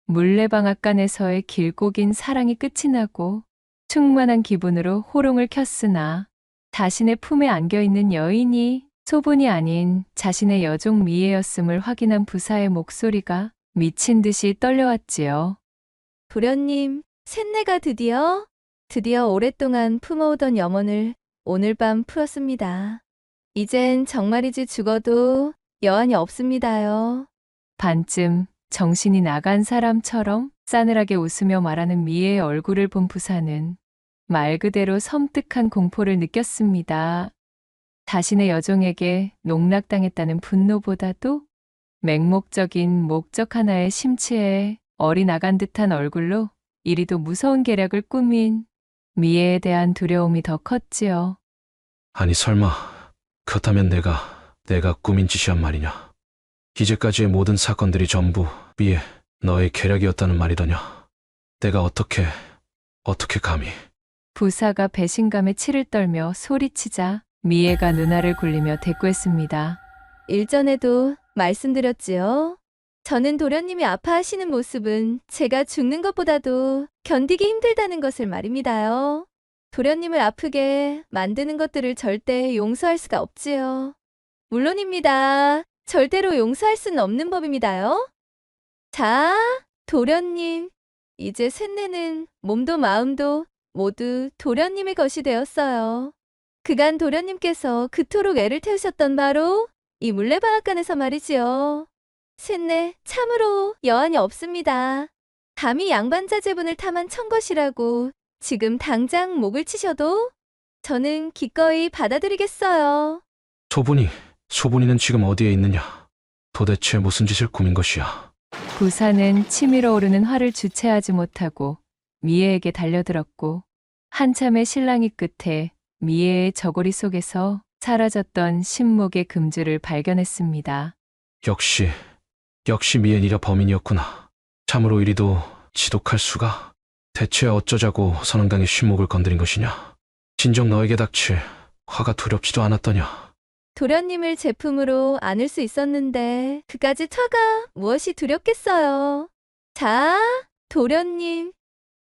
물레방앗간에서의 길고 긴 사랑이 끝이 나고 충만한 기분으로 호롱을 켰으나 자신의 품에 안겨있는 여인이 소분이 아닌 자신의 여종 미애였음을 확인한 부사의 목소리가 미친 듯이 떨려왔지요. 도련님, 셋내가 드디어 오랫동안 품어오던 염원을 오늘 밤 풀었습니다. 이젠 정말이지 죽어도 여한이 없습니다요. 반쯤 정신이 나간 사람처럼 싸늘하게 웃으며 말하는 미애의 얼굴을 본 부사는 말 그대로 섬뜩한 공포를 느꼈습니다. 자신의 여종에게 농락당했다는 분노보다도 맹목적인 목적 하나에 심취해 어리나간 듯한 얼굴로 이리도 무서운 계략을 꾸민 미애에 대한 두려움이 더 컸지요. 아니 설마 그렇다면 내가 꾸민 짓이란 말이냐? 이제까지의 모든 사건들이 전부 미애 너의 계략이었다는 말이더냐? 내가 어떻게 감히? 부사가 배신감에 치를 떨며 소리치자 미애가 눈알을 굴리며 대꾸했습니다. 일전에도 말씀드렸지요. 저는 도련님이 아파하시는 모습은 제가 죽는 것보다도 견디기 힘들다는 것을 말입니다요. 도련님을 아프게 만드는 것들을 절대 용서할 수가 없지요. 물론입니다. 절대로 용서할 수는 없는 법입니다요. 자, 도련님. 이제 셋내는 몸도 마음도 모두 도련님의 것이 되었어요. 그간 도련님께서 그토록 애를 태우셨던 바로 이 물레방앗간에서 말이지요. 셋내 참으로 여한이 없습니다. 감히 양반자 제분을 탐한 천것이라고 지금 당장 목을 치셔도 저는 기꺼이 받아들이겠어요. 소분이는 지금 어디에 있느냐? 도대체 무슨 짓을 꾸민 것이야? 부사는 치밀어 오르는 화를 주체하지 못하고 미애에게 달려들었고 한참의 실랑이 끝에 미애의 저고리 속에서 사라졌던 신목의 금주를 발견했습니다. 역시 미애니라 범인이었구나. 참으로 이리도 지독할 수가. 대체 어쩌자고 선앙당의 신목을 건드린 것이냐? 진정 너에게 닥칠 화가 두렵지도 않았더냐? 도련님을 제품으로 안을 수 있었는데 그까짓 화가 무엇이 두렵겠어요. 자, 도련님.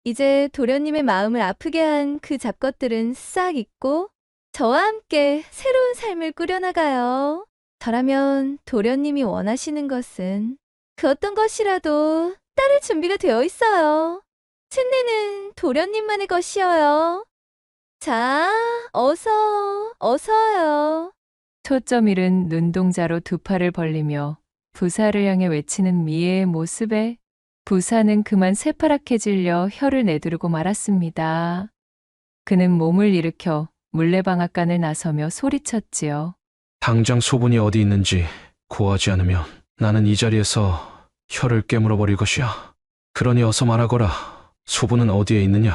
이제 도련님의 마음을 아프게 한 그 잡것들은 싹 잊고 저와 함께 새로운 삶을 꾸려나가요. 저라면 도련님이 원하시는 것은 그 어떤 것이라도 따를 준비가 되어 있어요. 셋내는 도련님만의 것이어요. 자, 어서요. 초점 잃은 눈동자로 두 팔을 벌리며 부사를 향해 외치는 미애의 모습에 부사는 그만 새파랗게 질려 혀를 내두르고 말았습니다. 그는 몸을 일으켜 물레방앗간을 나서며 소리쳤지요. 당장 소분이 어디 있는지 고하지 않으면 나는 이 자리에서 혀를 깨물어 버릴 것이야. 그러니 어서 말하거라. 소분은 어디에 있느냐?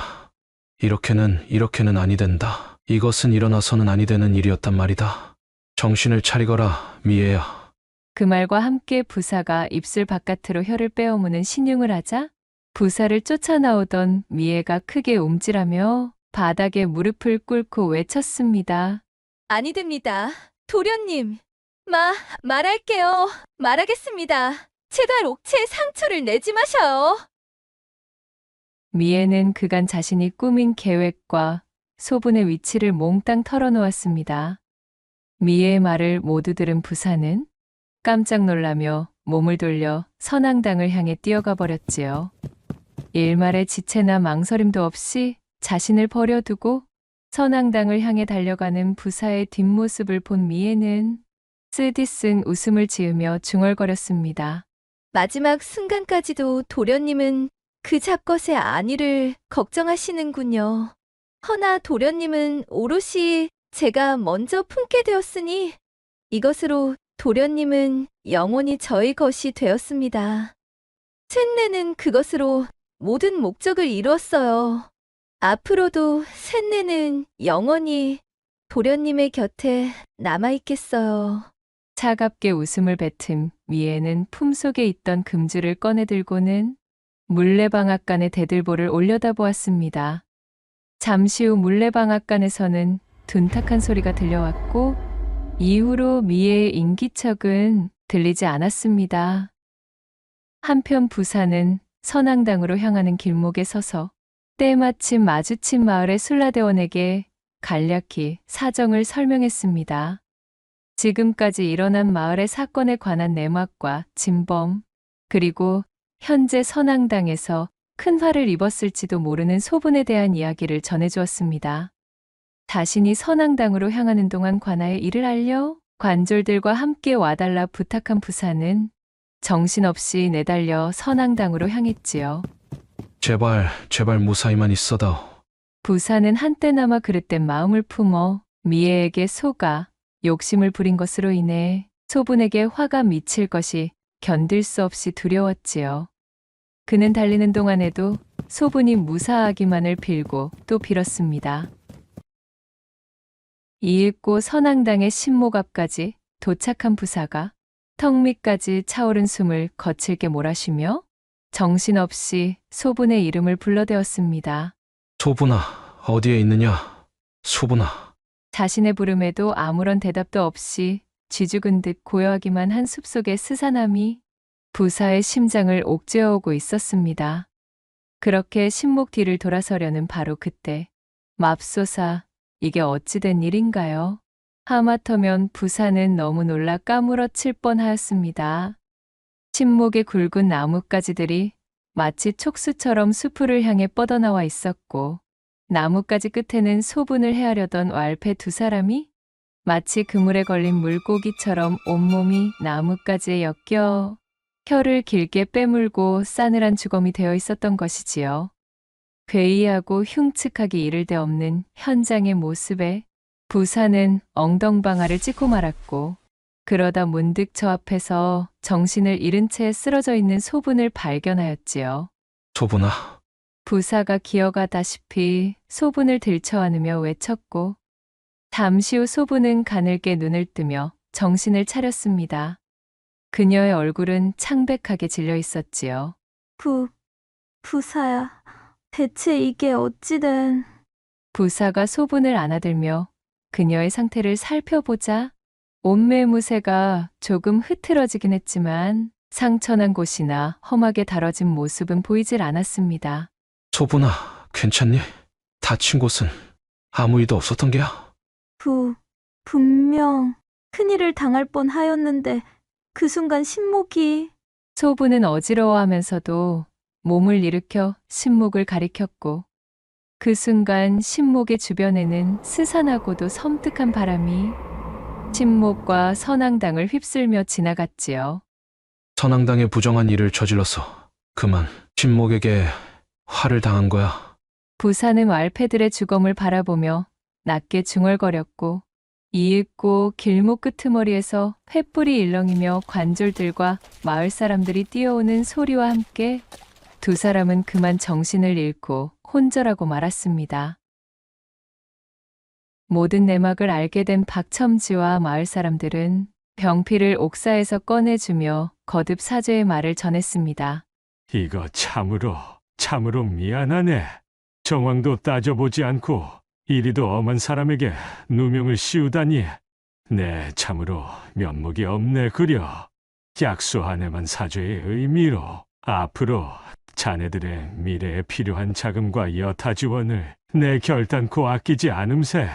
이렇게는 아니 된다. 이것은 일어나서는 아니 되는 일이었단 말이다. 정신을 차리거라, 미애야. 그 말과 함께 부사가 입술 바깥으로 혀를 빼어무는 신용을 하자 부사를 쫓아나오던 미애가 크게 움찔하며 바닥에 무릎을 꿇고 외쳤습니다. 아니 됩니다. 도련님. 말할게요. 말하겠습니다. 제발 옥체의 상처를 내지 마셔요. 미애는 그간 자신이 꾸민 계획과 소분의 위치를 몽땅 털어놓았습니다. 미애의 말을 모두 들은 부사는 깜짝 놀라며 몸을 돌려 선앙당을 향해 뛰어가 버렸지요. 일말의 지체나 망설임도 없이 자신을 버려두고 선앙당을 향해 달려가는 부사의 뒷모습을 본 미애는 쓰디쓴 웃음을 지으며 중얼거렸습니다. 마지막 순간까지도 도련님은 그 잡것의 안위를 걱정하시는군요. 허나 도련님은 오롯이 제가 먼저 품게 되었으니 이것으로 도련님은 영원히 저의 것이 되었습니다. 쇳내는 그것으로 모든 목적을 이루었어요. 앞으로도 쇳내는 영원히 도련님의 곁에 남아있겠어요. 차갑게 웃음을 뱉은 미애는 품속에 있던 금주를 꺼내들고는 물레방앗간의 대들보를 올려다보았습니다. 잠시 후 물레방앗간에서는 둔탁한 소리가 들려왔고 이후로 미애의 인기척은 들리지 않았습니다. 한편 부사는 선앙당으로 향하는 길목에 서서 때마침 마주친 마을의 술라대원에게 간략히 사정을 설명했습니다. 지금까지 일어난 마을의 사건에 관한 내막과 진범, 그리고 현재 선앙당에서 큰 화를 입었을지도 모르는 소분에 대한 이야기를 전해주었습니다. 자신이 선앙당으로 향하는 동안 관아에 이를 알려 관졸들과 함께 와달라 부탁한 부사는 정신없이 내달려 선앙당으로 향했지요. 제발 무사히만 있어다오. 부사는 한때나마 그릇된 마음을 품어 미애에게 속아 욕심을 부린 것으로 인해 소분에게 화가 미칠 것이 견딜 수 없이 두려웠지요. 그는 달리는 동안에도 소분이 무사하기만을 빌고 또 빌었습니다. 이윽고 선앙당의 신목 앞까지 도착한 부사가 턱 밑까지 차오른 숨을 거칠게 몰아쉬며 정신없이 소분의 이름을 불러대었습니다. 소분아, 어디에 있느냐? 소분아. 자신의 부름에도 아무런 대답도 없이 쥐죽은 듯 고요하기만 한 숲속의 스산함이 부사의 심장을 옥죄어오고 있었습니다. 그렇게 신목 뒤를 돌아서려는 바로 그때 맙소사, 이게 어찌된 일인가요? 하마터면 부사는 너무 놀라 까무러칠 뻔하였습니다. 신목의 굵은 나뭇가지들이 마치 촉수처럼 수풀을 향해 뻗어나와 있었고 나뭇가지 끝에는 소분을 헤아려던 왈패 두 사람이 마치 그물에 걸린 물고기처럼 온몸이 나뭇가지에 엮여 혀를 길게 빼물고 싸늘한 주검이 되어 있었던 것이지요. 괴이하고 흉측하기 이를 데 없는 현장의 모습에 부사는 엉덩방아를 찍고 말았고 그러다 문득 저 앞에서 정신을 잃은 채 쓰러져 있는 소분을 발견하였지요. 소분아. 부사가 기어가다시피 소분을 들쳐안으며 외쳤고 잠시 후 소분은 가늘게 눈을 뜨며 정신을 차렸습니다. 그녀의 얼굴은 창백하게 질려 있었지요. 부사야. 대체 이게 어찌된... 부사가 소분을 안아들며 그녀의 상태를 살펴보자 옷매무새가 조금 흐트러지긴 했지만 상처난 곳이나 험하게 다뤄진 모습은 보이질 않았습니다. 소분아, 괜찮니? 다친 곳은 아무 일도 없었던 게야? 분명 큰일을 당할 뻔하였는데 그 순간 신목이... 소분은 어지러워하면서도 몸을 일으켜 신목을 가리켰고 그 순간 신목의 주변에는 스산하고도 섬뜩한 바람이 신목과 선앙당을 휩쓸며 지나갔지요. 선앙당의 부정한 일을 저질러서 그만 신목에게 화를 당한 거야. 부사는 왈패들의 주검을 바라보며 낮게 중얼거렸고 이윽고 길목 끄트머리에서 횃불이 일렁이며 관졸들과 마을 사람들이 뛰어오는 소리와 함께 두 사람은 그만 정신을 잃고 혼절하고 말았습니다. 모든 내막을 알게 된 박첨지와 마을 사람들은 병필을 옥사에서 꺼내주며 거듭 사죄의 말을 전했습니다. 이거 참으로 미안하네. 정황도 따져보지 않고 이리도 엄한 사람에게 누명을 씌우다니. 네, 참으로 면목이 없네 그려. 약수하네만 사죄의 의미로 앞으로 자네들의 미래에 필요한 자금과 여타 지원을 내 결단코 아끼지 않음세.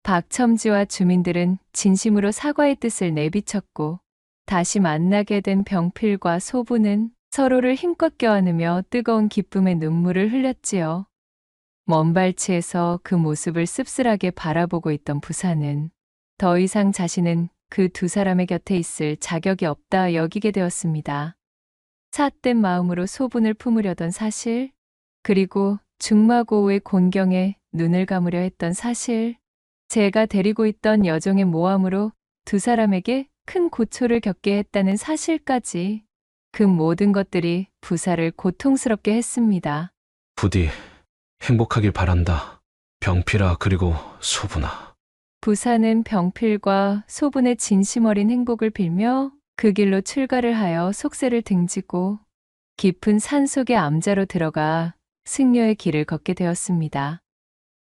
박첨지와 주민들은 진심으로 사과의 뜻을 내비쳤고 다시 만나게 된 병필과 소부는 서로를 힘껏 껴안으며 뜨거운 기쁨의 눈물을 흘렸지요. 먼 발치에서 그 모습을 씁쓸하게 바라보고 있던 부사는 더 이상 자신은 그 두 사람의 곁에 있을 자격이 없다 여기게 되었습니다. 삿된 마음으로 소분을 품으려던 사실, 그리고 중마고우의 곤경에 눈을 감으려 했던 사실, 제가 데리고 있던 여종의 모함으로 두 사람에게 큰 고초를 겪게 했다는 사실까지, 그 모든 것들이 부사를 고통스럽게 했습니다. 부디 행복하길 바란다. 병필아 그리고 소분아. 부사는 병필과 소분의 진심 어린 행복을 빌며 그 길로 출가를 하여 속세를 등지고 깊은 산속의 암자로 들어가 승려의 길을 걷게 되었습니다.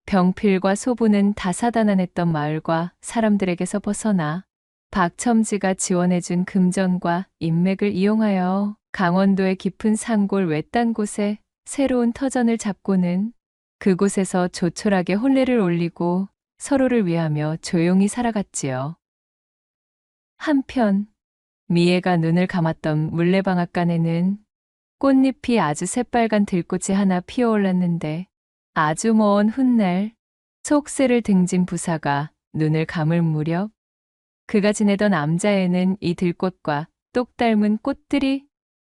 병필과 소분은 다사다난했던 마을과 사람들에게서 벗어나 박첨지가 지원해준 금전과 인맥을 이용하여 강원도의 깊은 산골 외딴 곳에 새로운 터전을 잡고는 그곳에서 조촐하게 혼례를 올리고 서로를 위하며 조용히 살아갔지요. 한편 미애가 눈을 감았던 물레방앗간에는 꽃잎이 아주 새빨간 들꽃이 하나 피어올랐는데 아주 먼 훗날 속세를 등진 부사가 눈을 감을 무렵 그가 지내던 암자에는 이 들꽃과 똑 닮은 꽃들이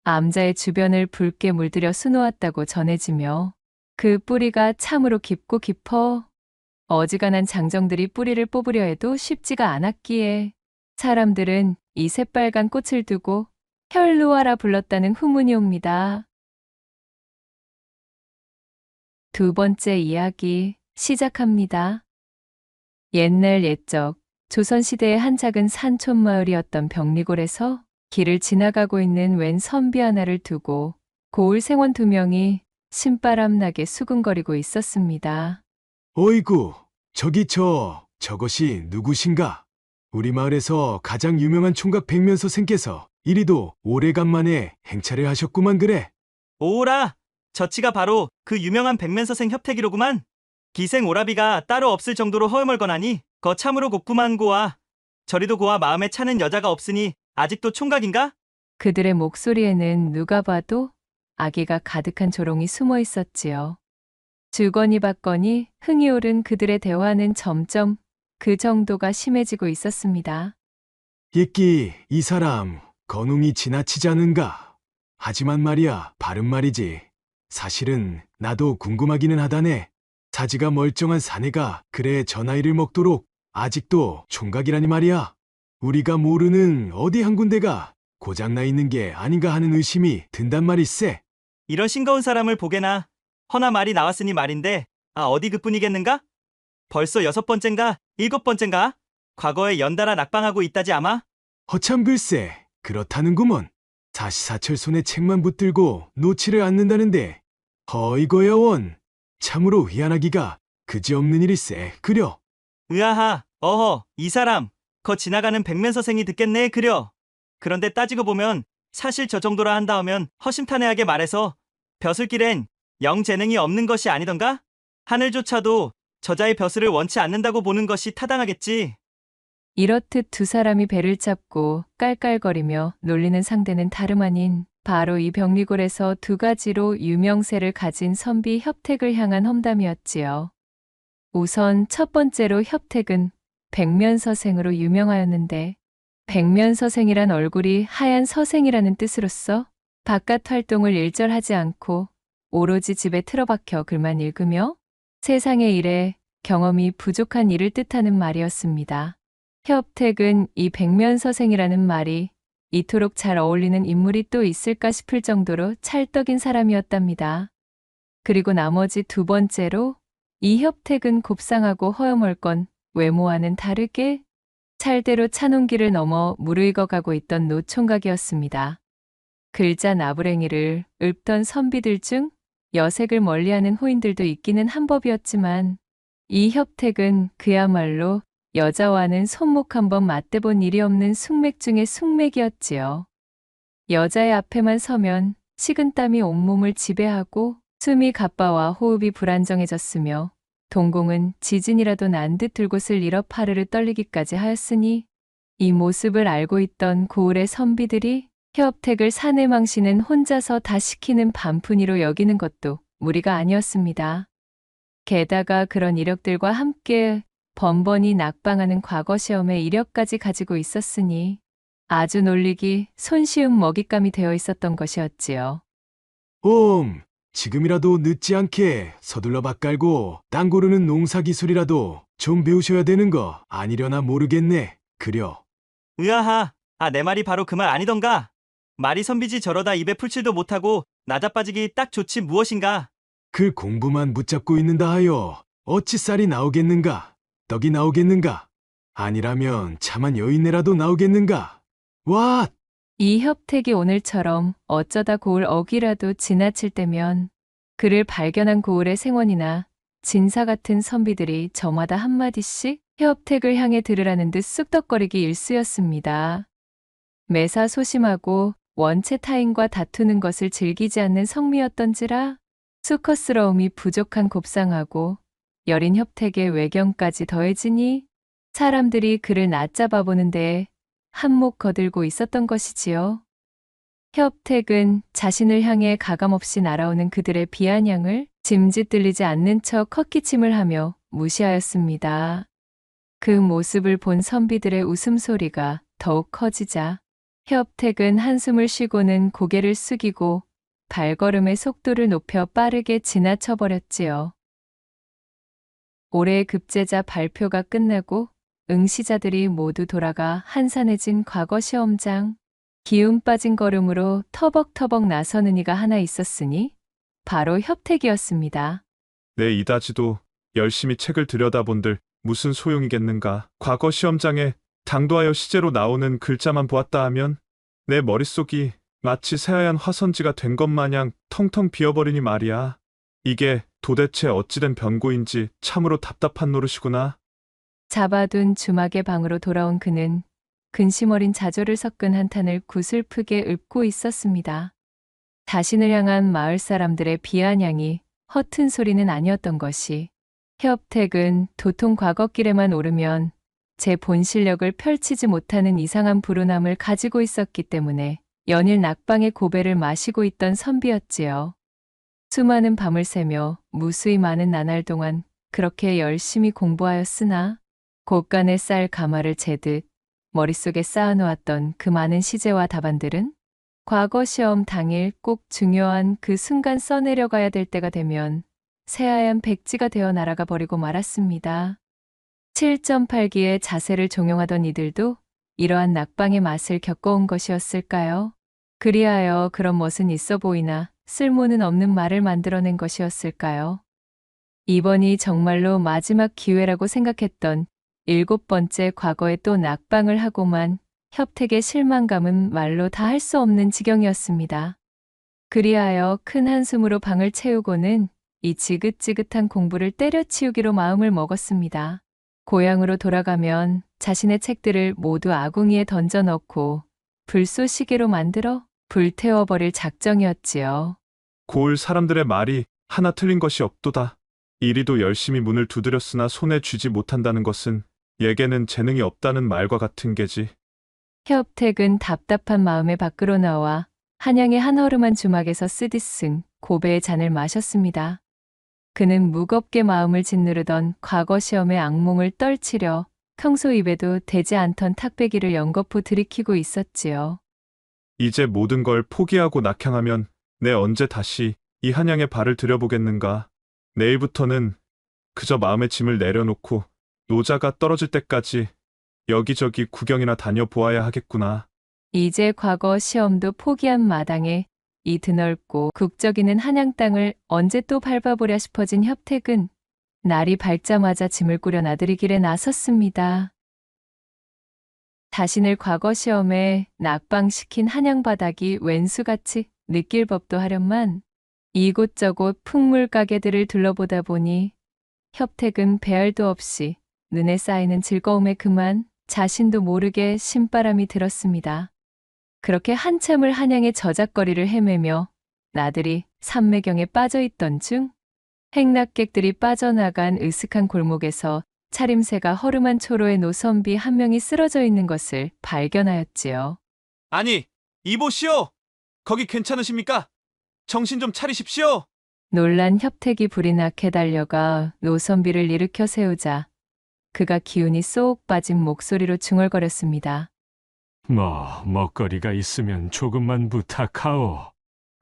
암자의 주변을 붉게 물들여 수놓았다고 전해지며 그 뿌리가 참으로 깊고 깊어 어지간한 장정들이 뿌리를 뽑으려 해도 쉽지가 않았기에 사람들은 이 새빨간 꽃을 두고 혈루아라 불렀다는 후문이 옵니다. 두 번째 이야기 시작합니다. 옛날 옛적 조선시대의 한 작은 산촌 마을이었던 병리골에서 길을 지나가고 있는 웬 선비 하나를 두고 고을 생원 두 명이 신바람 나게 수군거리고 있었습니다. 어이구, 저것이 누구신가? 우리 마을에서 가장 유명한 총각 백면 선생께서 이리도 오래간만에 행차를 하셨구만 그래. 오라! 저치가 바로 그 유명한 백면서생 협택이로구만. 기생 오라비가 따로 없을 정도로 허여멀거나니 거 참으로 곱구만 고아. 저리도 고아 마음에 차는 여자가 없으니 아직도 총각인가? 그들의 목소리에는 누가 봐도 아기가 가득한 조롱이 숨어 있었지요. 주거니 받거니 흥이 오른 그들의 대화는 점점 그 정도가 심해지고 있었습니다. 예끼, 이 사람 건웅이 지나치지 않은가? 하지만 말이야, 바른 말이지. 사실은 나도 궁금하기는 하다네. 사지가 멀쩡한 사내가 그래 저 나이를 먹도록 아직도 총각이라니 말이야. 우리가 모르는 어디 한 군데가 고장나 있는 게 아닌가 하는 의심이 든단 말일세. 이런 싱거운 사람을 보게나 허나 말이 나왔으니 말인데 어디 그뿐이겠는가? 벌써 6번째인가 7번째인가? 과거에 연달아 낙방하고 있다지 아마? 허참 글쎄, 그렇다는구먼. 사시사철 손에 책만 붙들고 놓지를 않는다는데 허이거야 원. 참으로 희한하기가 그지없는 일일세 그려. 으아하, 어허, 이 사람 거 지나가는 백면서생이 듣겠네 그려. 그런데 따지고 보면 사실 저 정도라 한다 하면 허심탄회하게 말해서 벼슬길엔 영 재능이 없는 것이 아니던가? 하늘조차도 저자의 벼슬을 원치 않는다고 보는 것이 타당하겠지. 이렇듯 두 사람이 배를 잡고 깔깔거리며 놀리는 상대는 다름 아닌 바로 이 병리골에서 두 가지로 유명세를 가진 선비 협택을 향한 험담이었지요. 우선 첫 번째로 협택은 백면서생으로 유명하였는데 백면서생이란 얼굴이 하얀 서생이라는 뜻으로서 바깥 활동을 일절하지 않고 오로지 집에 틀어박혀 글만 읽으며 세상의 일에 경험이 부족한 일을 뜻하는 말이었습니다. 협택은 이 백면서생이라는 말이 이토록 잘 어울리는 인물이 또 있을까 싶을 정도로 찰떡인 사람이었답니다. 그리고 나머지 두 번째로 이 협택은 곱상하고 허여멀건 외모와는 다르게 찰대로 찬홍기를 넘어 무르익어가고 있던 노총각이었습니다. 글자 나부랭이를 읊던 선비들 중 여색을 멀리하는 호인들도 있기는 한 법이었지만 이 협택은 그야말로 여자와는 손목 한번 맞대본 일이 없는 숙맥 중의 숙맥이었지요. 여자의 앞에만 서면 식은땀이 온몸을 지배하고 숨이 가빠와 호흡이 불안정해졌으며 동공은 지진이라도 난 듯 들곳을 잃어 파르르 떨리기까지 하였으니 이 모습을 알고 있던 고을의 선비들이 협택을 사내 망신은 혼자서 다 시키는 반푼이로 여기는 것도 무리가 아니었습니다. 게다가 그런 이력들과 함께 번번이 낙방하는 과거 시험의 이력까지 가지고 있었으니 아주 놀리기 손쉬운 먹잇감이 되어 있었던 것이었지요. 지금이라도 늦지 않게 서둘러 밭 깔고 땅 고르는 농사 기술이라도 좀 배우셔야 되는 거 아니려나 모르겠네. 그려. 으아하, 내 말이 바로 그 말 아니던가. 말이 선비지 저러다 입에 풀칠도 못하고 나자빠지기 딱 좋지 무엇인가. 그 공부만 붙잡고 있는다 하여 어찌 쌀이 나오겠는가? 떡이 나오겠는가? 아니라면 차만 여인네라도 나오겠는가? 와! 이 협택이 오늘처럼 어쩌다 고을 어기라도 지나칠 때면 그를 발견한 고을의 생원이나 진사 같은 선비들이 저마다 한마디씩 협택을 향해 들으라는 듯 쑥덕거리기 일쑤였습니다. 매사 소심하고 원체 타인과 다투는 것을 즐기지 않는 성미였던지라 수컷스러움이 부족한 곱상하고 여린 협택의 외경까지 더해지니 사람들이 그를 낮잡아 보는 데에 한몫 거들고 있었던 것이지요. 협택은 자신을 향해 가감없이 날아오는 그들의 비아냥을 짐짓 들리지 않는 척 헛기침을 하며 무시하였습니다. 그 모습을 본 선비들의 웃음소리가 더욱 커지자 협택은 한숨을 쉬고는 고개를 숙이고 발걸음의 속도를 높여 빠르게 지나쳐버렸지요. 올해의 급제자 발표가 끝나고 응시자들이 모두 돌아가 한산해진 과거 시험장, 기운 빠진 걸음으로 터벅터벅 나서는 이가 하나 있었으니 바로 협택이었습니다. 내 이다지도 열심히 책을 들여다본들 무슨 소용이겠는가. 과거 시험장에 당도하여 시제로 나오는 글자만 보았다 하면 내 머릿속이 마치 새하얀 화선지가 된 것 마냥 텅텅 비어버리니 말이야. 이게 도대체 어찌된 변고인지 참으로 답답한 노릇이구나. 잡아둔 주막의 방으로 돌아온 그는 근심 어린 좌절을 섞은 한탄을 구슬프게 읊고 있었습니다. 자신을 향한 마을 사람들의 비아냥이 허튼 소리는 아니었던 것이 협택은 도통 과거길에만 오르면 제 본 실력을 펼치지 못하는 이상한 불운함을 가지고 있었기 때문에 연일 낙방의 고배를 마시고 있던 선비였지요. 수많은 밤을 새며 무수히 많은 나날 동안 그렇게 열심히 공부하였으나 곳간에 쌀 가마를 재듯 머릿속에 쌓아놓았던 그 많은 시제와 답안들은 과거 시험 당일 꼭 중요한 그 순간 써내려가야 될 때가 되면 새하얀 백지가 되어 날아가 버리고 말았습니다. 7.8기의 자세를 종용하던 이들도 이러한 낙방의 맛을 겪어온 것이었을까요? 그리하여 그런 멋은 있어 보이나 쓸모는 없는 말을 만들어낸 것이었을까요? 이번이 정말로 마지막 기회라고 생각했던 7번째 과거에 또 낙방을 하고만 협택의 실망감은 말로 다 할 수 없는 지경이었습니다. 그리하여 큰 한숨으로 방을 채우고는 이 지긋지긋한 공부를 때려치우기로 마음을 먹었습니다. 고향으로 돌아가면 자신의 책들을 모두 아궁이에 던져 넣고 불쏘시개로 만들어 불태워버릴 작정이었지요. 고을 사람들의 말이 하나 틀린 것이 없도다. 이리도 열심히 문을 두드렸으나 손에 쥐지 못한다는 것은 예게는 재능이 없다는 말과 같은 게지. 협택은 답답한 마음에 밖으로 나와 한양의 한허름한 주막에서 쓰디쓴 고배의 잔을 마셨습니다. 그는 무겁게 마음을 짓누르던 과거 시험의 악몽을 떨치려 평소 입에도 대지 않던 탁배기를 연거푸 들이키고 있었지요. 이제 모든 걸 포기하고 낙향하면 내 언제 다시 이 한양에 발을 들여보겠는가. 내일부터는 그저 마음의 짐을 내려놓고 노자가 떨어질 때까지 여기저기 구경이나 다녀보아야 하겠구나. 이제 과거 시험도 포기한 마당에 이 드넓고 국적이는 한양 땅을 언제 또 밟아보랴 싶어진 협택은 날이 밝자마자 짐을 꾸려 나들이 길에 나섰습니다. 자신을 과거 시험에 낙방시킨 한양 바닥이 웬수같이 느낄 법도 하련만 이곳저곳 풍물 가게들을 둘러보다 보니 협택은 배알도 없이 눈에 쌓이는 즐거움에 그만 자신도 모르게 신바람이 들었습니다. 그렇게 한참을 한양의 저작거리를 헤매며 나들이 산매경에 빠져있던 중 행락객들이 빠져나간 으슥한 골목에서 차림새가 허름한 초로의 노선비 한 명이 쓰러져 있는 것을 발견하였지요. 아니, 이보시오! 거기 괜찮으십니까? 정신 좀 차리십시오! 놀란 협택이 불이 나게 달려가 노선비를 일으켜 세우자 그가 기운이 쏙 빠진 목소리로 중얼거렸습니다. 먹거리가 있으면 조금만 부탁하오.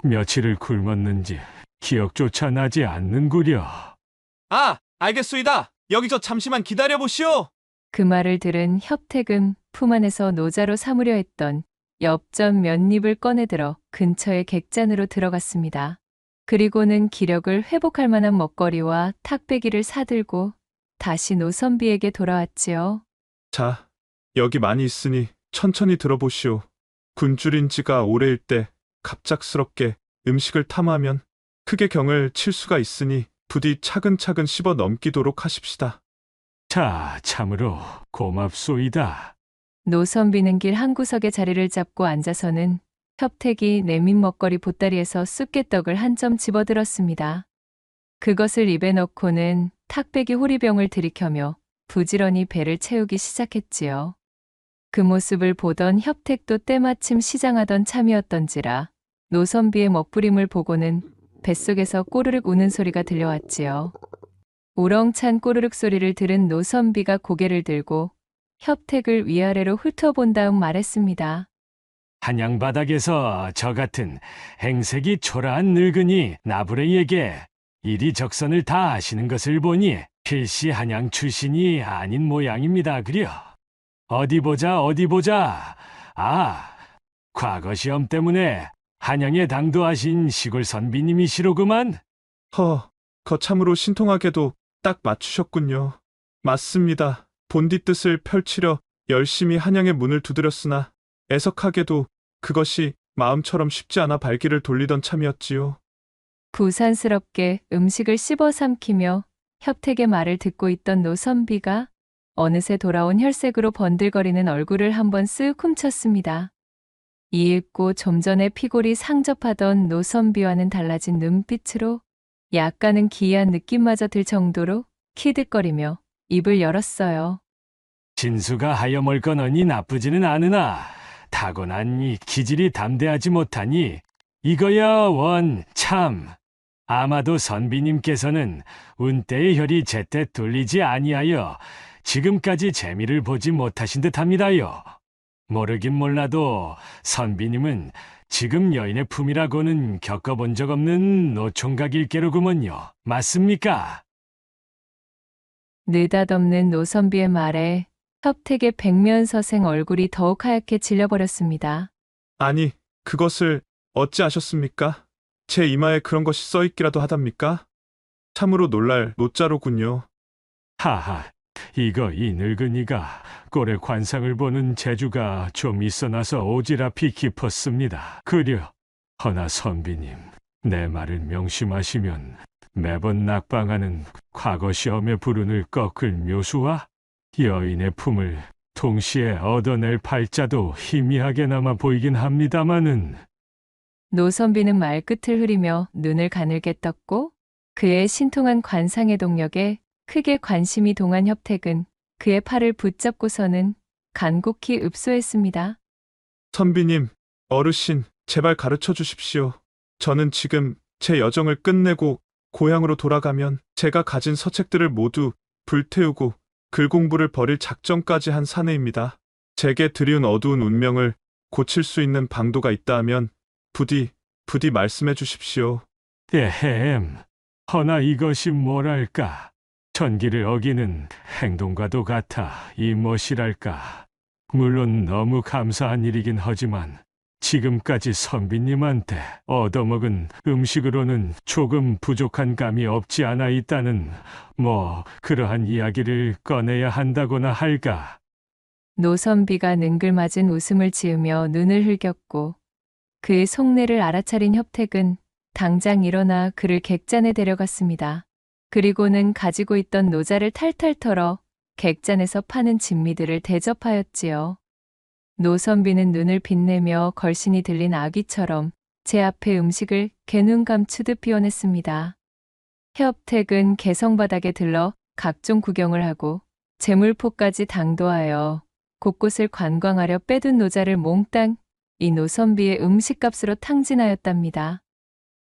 며칠을 굶었는지 기억조차 나지 않는구려. 아, 알겠소이다. 여기 저 잠시만 기다려보시오. 그 말을 들은 협택은 품 안에서 노자로 삼으려 했던 엽전 몇 입을 꺼내들어 근처의 객잔으로 들어갔습니다. 그리고는 기력을 회복할 만한 먹거리와 탁배기를 사들고 다시 노선비에게 돌아왔지요. 자, 여기 많이 있으니 천천히 들어보시오. 굶주린 지가 오래일 때 갑작스럽게 음식을 탐하면 크게 경을 칠 수가 있으니 부디 차근차근 씹어 넘기도록 하십시다. 자, 참으로 고맙소이다. 노선비는 길 한 구석에 자리를 잡고 앉아서는 협택이 내민 먹거리 보따리에서 쑥개떡을 한 점 집어들었습니다. 그것을 입에 넣고는 탁배기 호리병을 들이켜며 부지런히 배를 채우기 시작했지요. 그 모습을 보던 협택도 때마침 시장하던 참이었던지라 노선비의 먹부림을 보고는 뱃속에서 꼬르륵 우는 소리가 들려왔지요. 우렁찬 꼬르륵 소리를 들은 노선비가 고개를 들고 협택을 위아래로 훑어본 다음 말했습니다. 한양 바닥에서 저 같은 행색이 초라한 늙은이 나부레이에게 이리적선을 다 아시는 것을 보니 필시 한양 출신이 아닌 모양입니다. 그려. 어디 보자. 아, 과거 시험 때문에 한양에 당도하신 시골 선비님이시로구만. 거참으로 신통하게도 딱 맞추셨군요. 맞습니다. 본디 뜻을 펼치려 열심히 한양의 문을 두드렸으나 애석하게도 그것이 마음처럼 쉽지 않아 발길을 돌리던 참이었지요. 부산스럽게 음식을 씹어 삼키며 협택의 말을 듣고 있던 노선비가 어느새 돌아온 혈색으로 번들거리는 얼굴을 한번 쓱 훔쳤습니다. 이윽고 좀 전에 피골이 상접하던 노선비와는 달라진 눈빛으로 약간은 기이한 느낌마저 들 정도로 키득거리며 입을 열었어요. 진수가 하여 멀거너니 나쁘지는 않으나 타고난 이 기질이 담대하지 못하니 이거야 원 참. 아마도 선비님께서는 운때의 혈이 제때 돌리지 아니하여 지금까지 재미를 보지 못하신 듯합니다요. 모르긴 몰라도 선비님은 지금 여인의 품이라고는 겪어본 적 없는 노총각 일개로구먼요. 맞습니까? 느닷없는 노선비의 말에 협택의 백면서생 얼굴이 더욱 하얗게 질려버렸습니다. 아니, 그것을 어찌 아셨습니까? 제 이마에 그런 것이 써있기라도 하답니까? 참으로 놀랄 노자로군요. 하하, 이 늙은이가 꼴의 관상을 보는 재주가 좀 있어나서 오지랖이 깊었습니다. 그려, 허나 선비님, 내 말을 명심하시면 매번 낙방하는 과거 시험의 불운을 꺾을 묘수와 여인의 품을 동시에 얻어낼 팔자도 희미하게나마 보이긴 합니다마는 노선비는 말끝을 흐리며 눈을 가늘게 떴고 그의 신통한 관상의 동력에 크게 관심이 동한 협택은 그의 팔을 붙잡고서는 간곡히 읍소했습니다. 선비님, 어르신, 제발 가르쳐 주십시오. 저는 지금 제 여정을 끝내고 고향으로 돌아가면 제가 가진 서책들을 모두 불태우고 글 공부를 버릴 작정까지 한 사내입니다. 제게 드리운 어두운 운명을 고칠 수 있는 방도가 있다 하면 부디 말씀해 주십시오. 에헴, 허나 이것이 뭐랄까. 천기를 어기는 행동과도 같아 이 무엇이랄까. 물론 너무 감사한 일이긴 하지만 지금까지 선비님한테 얻어먹은 음식으로는 조금 부족한 감이 없지 않아 있다는 그러한 이야기를 꺼내야 한다거나 할까. 노선비가 능글맞은 웃음을 지으며 눈을 흘겼고 그의 속내를 알아차린 협택은 당장 일어나 그를 객잔에 데려갔습니다. 그리고는 가지고 있던 노자를 탈탈 털어 객잔에서 파는 진미들을 대접하였지요. 노선비는 눈을 빛내며 걸신이 들린 아기처럼 제 앞에 음식을 개눈 감추듯 비워냈습니다. 협택은 개성바닥에 들러 각종 구경을 하고 재물포까지 당도하여 곳곳을 관광하려 빼둔 노자를 몽땅 이 노선비의 음식값으로 탕진하였답니다.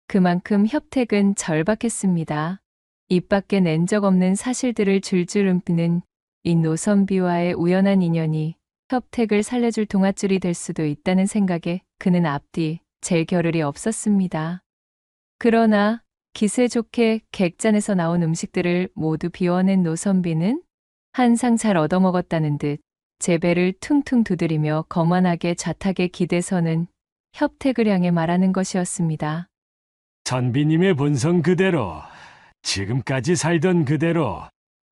그만큼 협택은 절박했습니다. 입 밖에 낸 적 없는 사실들을 줄줄 읊는 이 노선비와의 우연한 인연이 협택을 살려줄 동아줄이 될 수도 있다는 생각에 그는 앞뒤 잴 겨를이 없었습니다. 그러나 기세 좋게 객잔에서 나온 음식들을 모두 비워낸 노선비는 한상 잘 얻어먹었다는 듯 제 배를 퉁퉁 두드리며 거만하게 좌탁에 기대서는 협택을 향해 말하는 것이었습니다. 선비님의 본성 그대로, 지금까지 살던 그대로,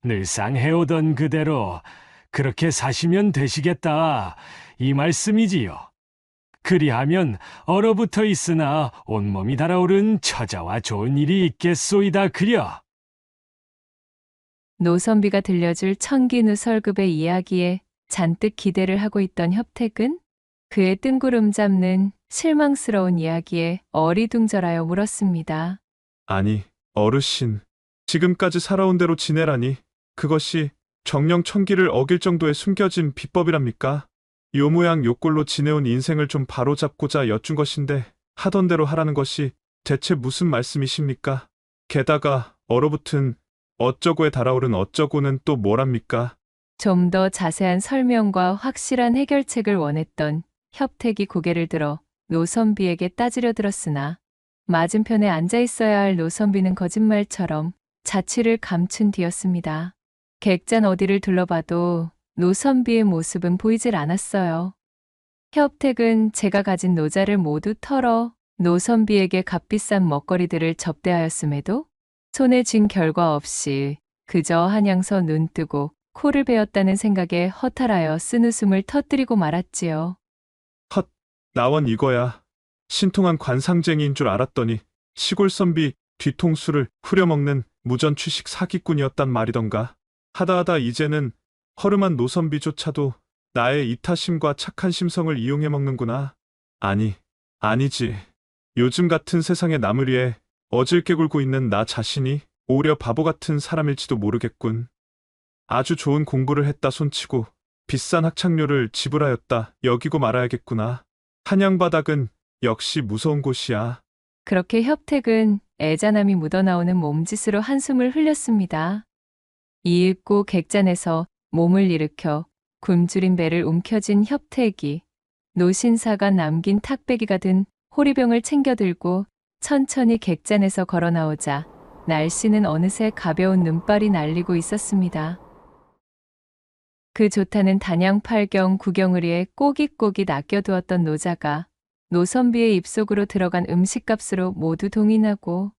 늘상 해오던 그대로 그렇게 사시면 되시겠다 이 말씀이지요. 그리하면 얼어붙어 있으나 온몸이 달아오른 처자와 좋은 일이 있겠소이다 그려. 노선비가 들려줄 천기누설급의 이야기에 잔뜩 기대를 하고 있던 협택은 그의 뜬구름 잡는 실망스러운 이야기에 어리둥절하여 물었습니다. 아니, 어르신. 지금까지 살아온 대로 지내라니 그것이 정령 천기를 어길 정도의 숨겨진 비법이랍니까? 요 모양 요 꼴로 지내온 인생을 좀 바로잡고자 여쭌 것인데 하던 대로 하라는 것이 대체 무슨 말씀이십니까? 게다가 얼어붙은 어쩌고에 달아오른 어쩌고는 또 뭐랍니까? 좀 더 자세한 설명과 확실한 해결책을 원했던 협택이 고개를 들어 노선비에게 따지려 들었으나 맞은편에 앉아 있어야 할 노선비는 거짓말처럼 자취를 감춘 뒤였습니다. 객잔 어디를 둘러봐도 노선비의 모습은 보이질 않았어요. 협택은 제가 가진 노자를 모두 털어 노선비에게 값비싼 먹거리들을 접대하였음에도 손에 쥔 결과 없이 그저 한양서 눈뜨고 코를 베었다는 생각에 허탈하여 쓴웃음을 터뜨리고 말았지요. 헛, 나원 이거야. 신통한 관상쟁이인 줄 알았더니 시골 선비 뒤통수를 후려먹는 무전취식 사기꾼이었단 말이던가. 하다하다 이제는 허름한 노선비조차도 나의 이타심과 착한 심성을 이용해 먹는구나. 아니지. 요즘 같은 세상에 남을 위해 어질게 굴고 있는 나 자신이 오히려 바보 같은 사람일지도 모르겠군. 아주 좋은 공부를 했다 손치고 비싼 학창료를 지불하였다 여기고 말아야겠구나. 한양바닥은 역시 무서운 곳이야. 그렇게 협택은 애잔함이 묻어나오는 몸짓으로 한숨을 흘렸습니다. 이윽고 객잔에서 몸을 일으켜 굶주린 배를 움켜쥔 협택이 노신사가 남긴 탁배기가 든 호리병을 챙겨들고 천천히 객잔에서 걸어 나오자 날씨는 어느새 가벼운 눈발이 날리고 있었습니다. 그 좋다는 단양팔경 구경을 꼬깃꼬깃 아껴두었던 노자가 노선비의 입속으로 들어간 음식값으로 모두 동인하고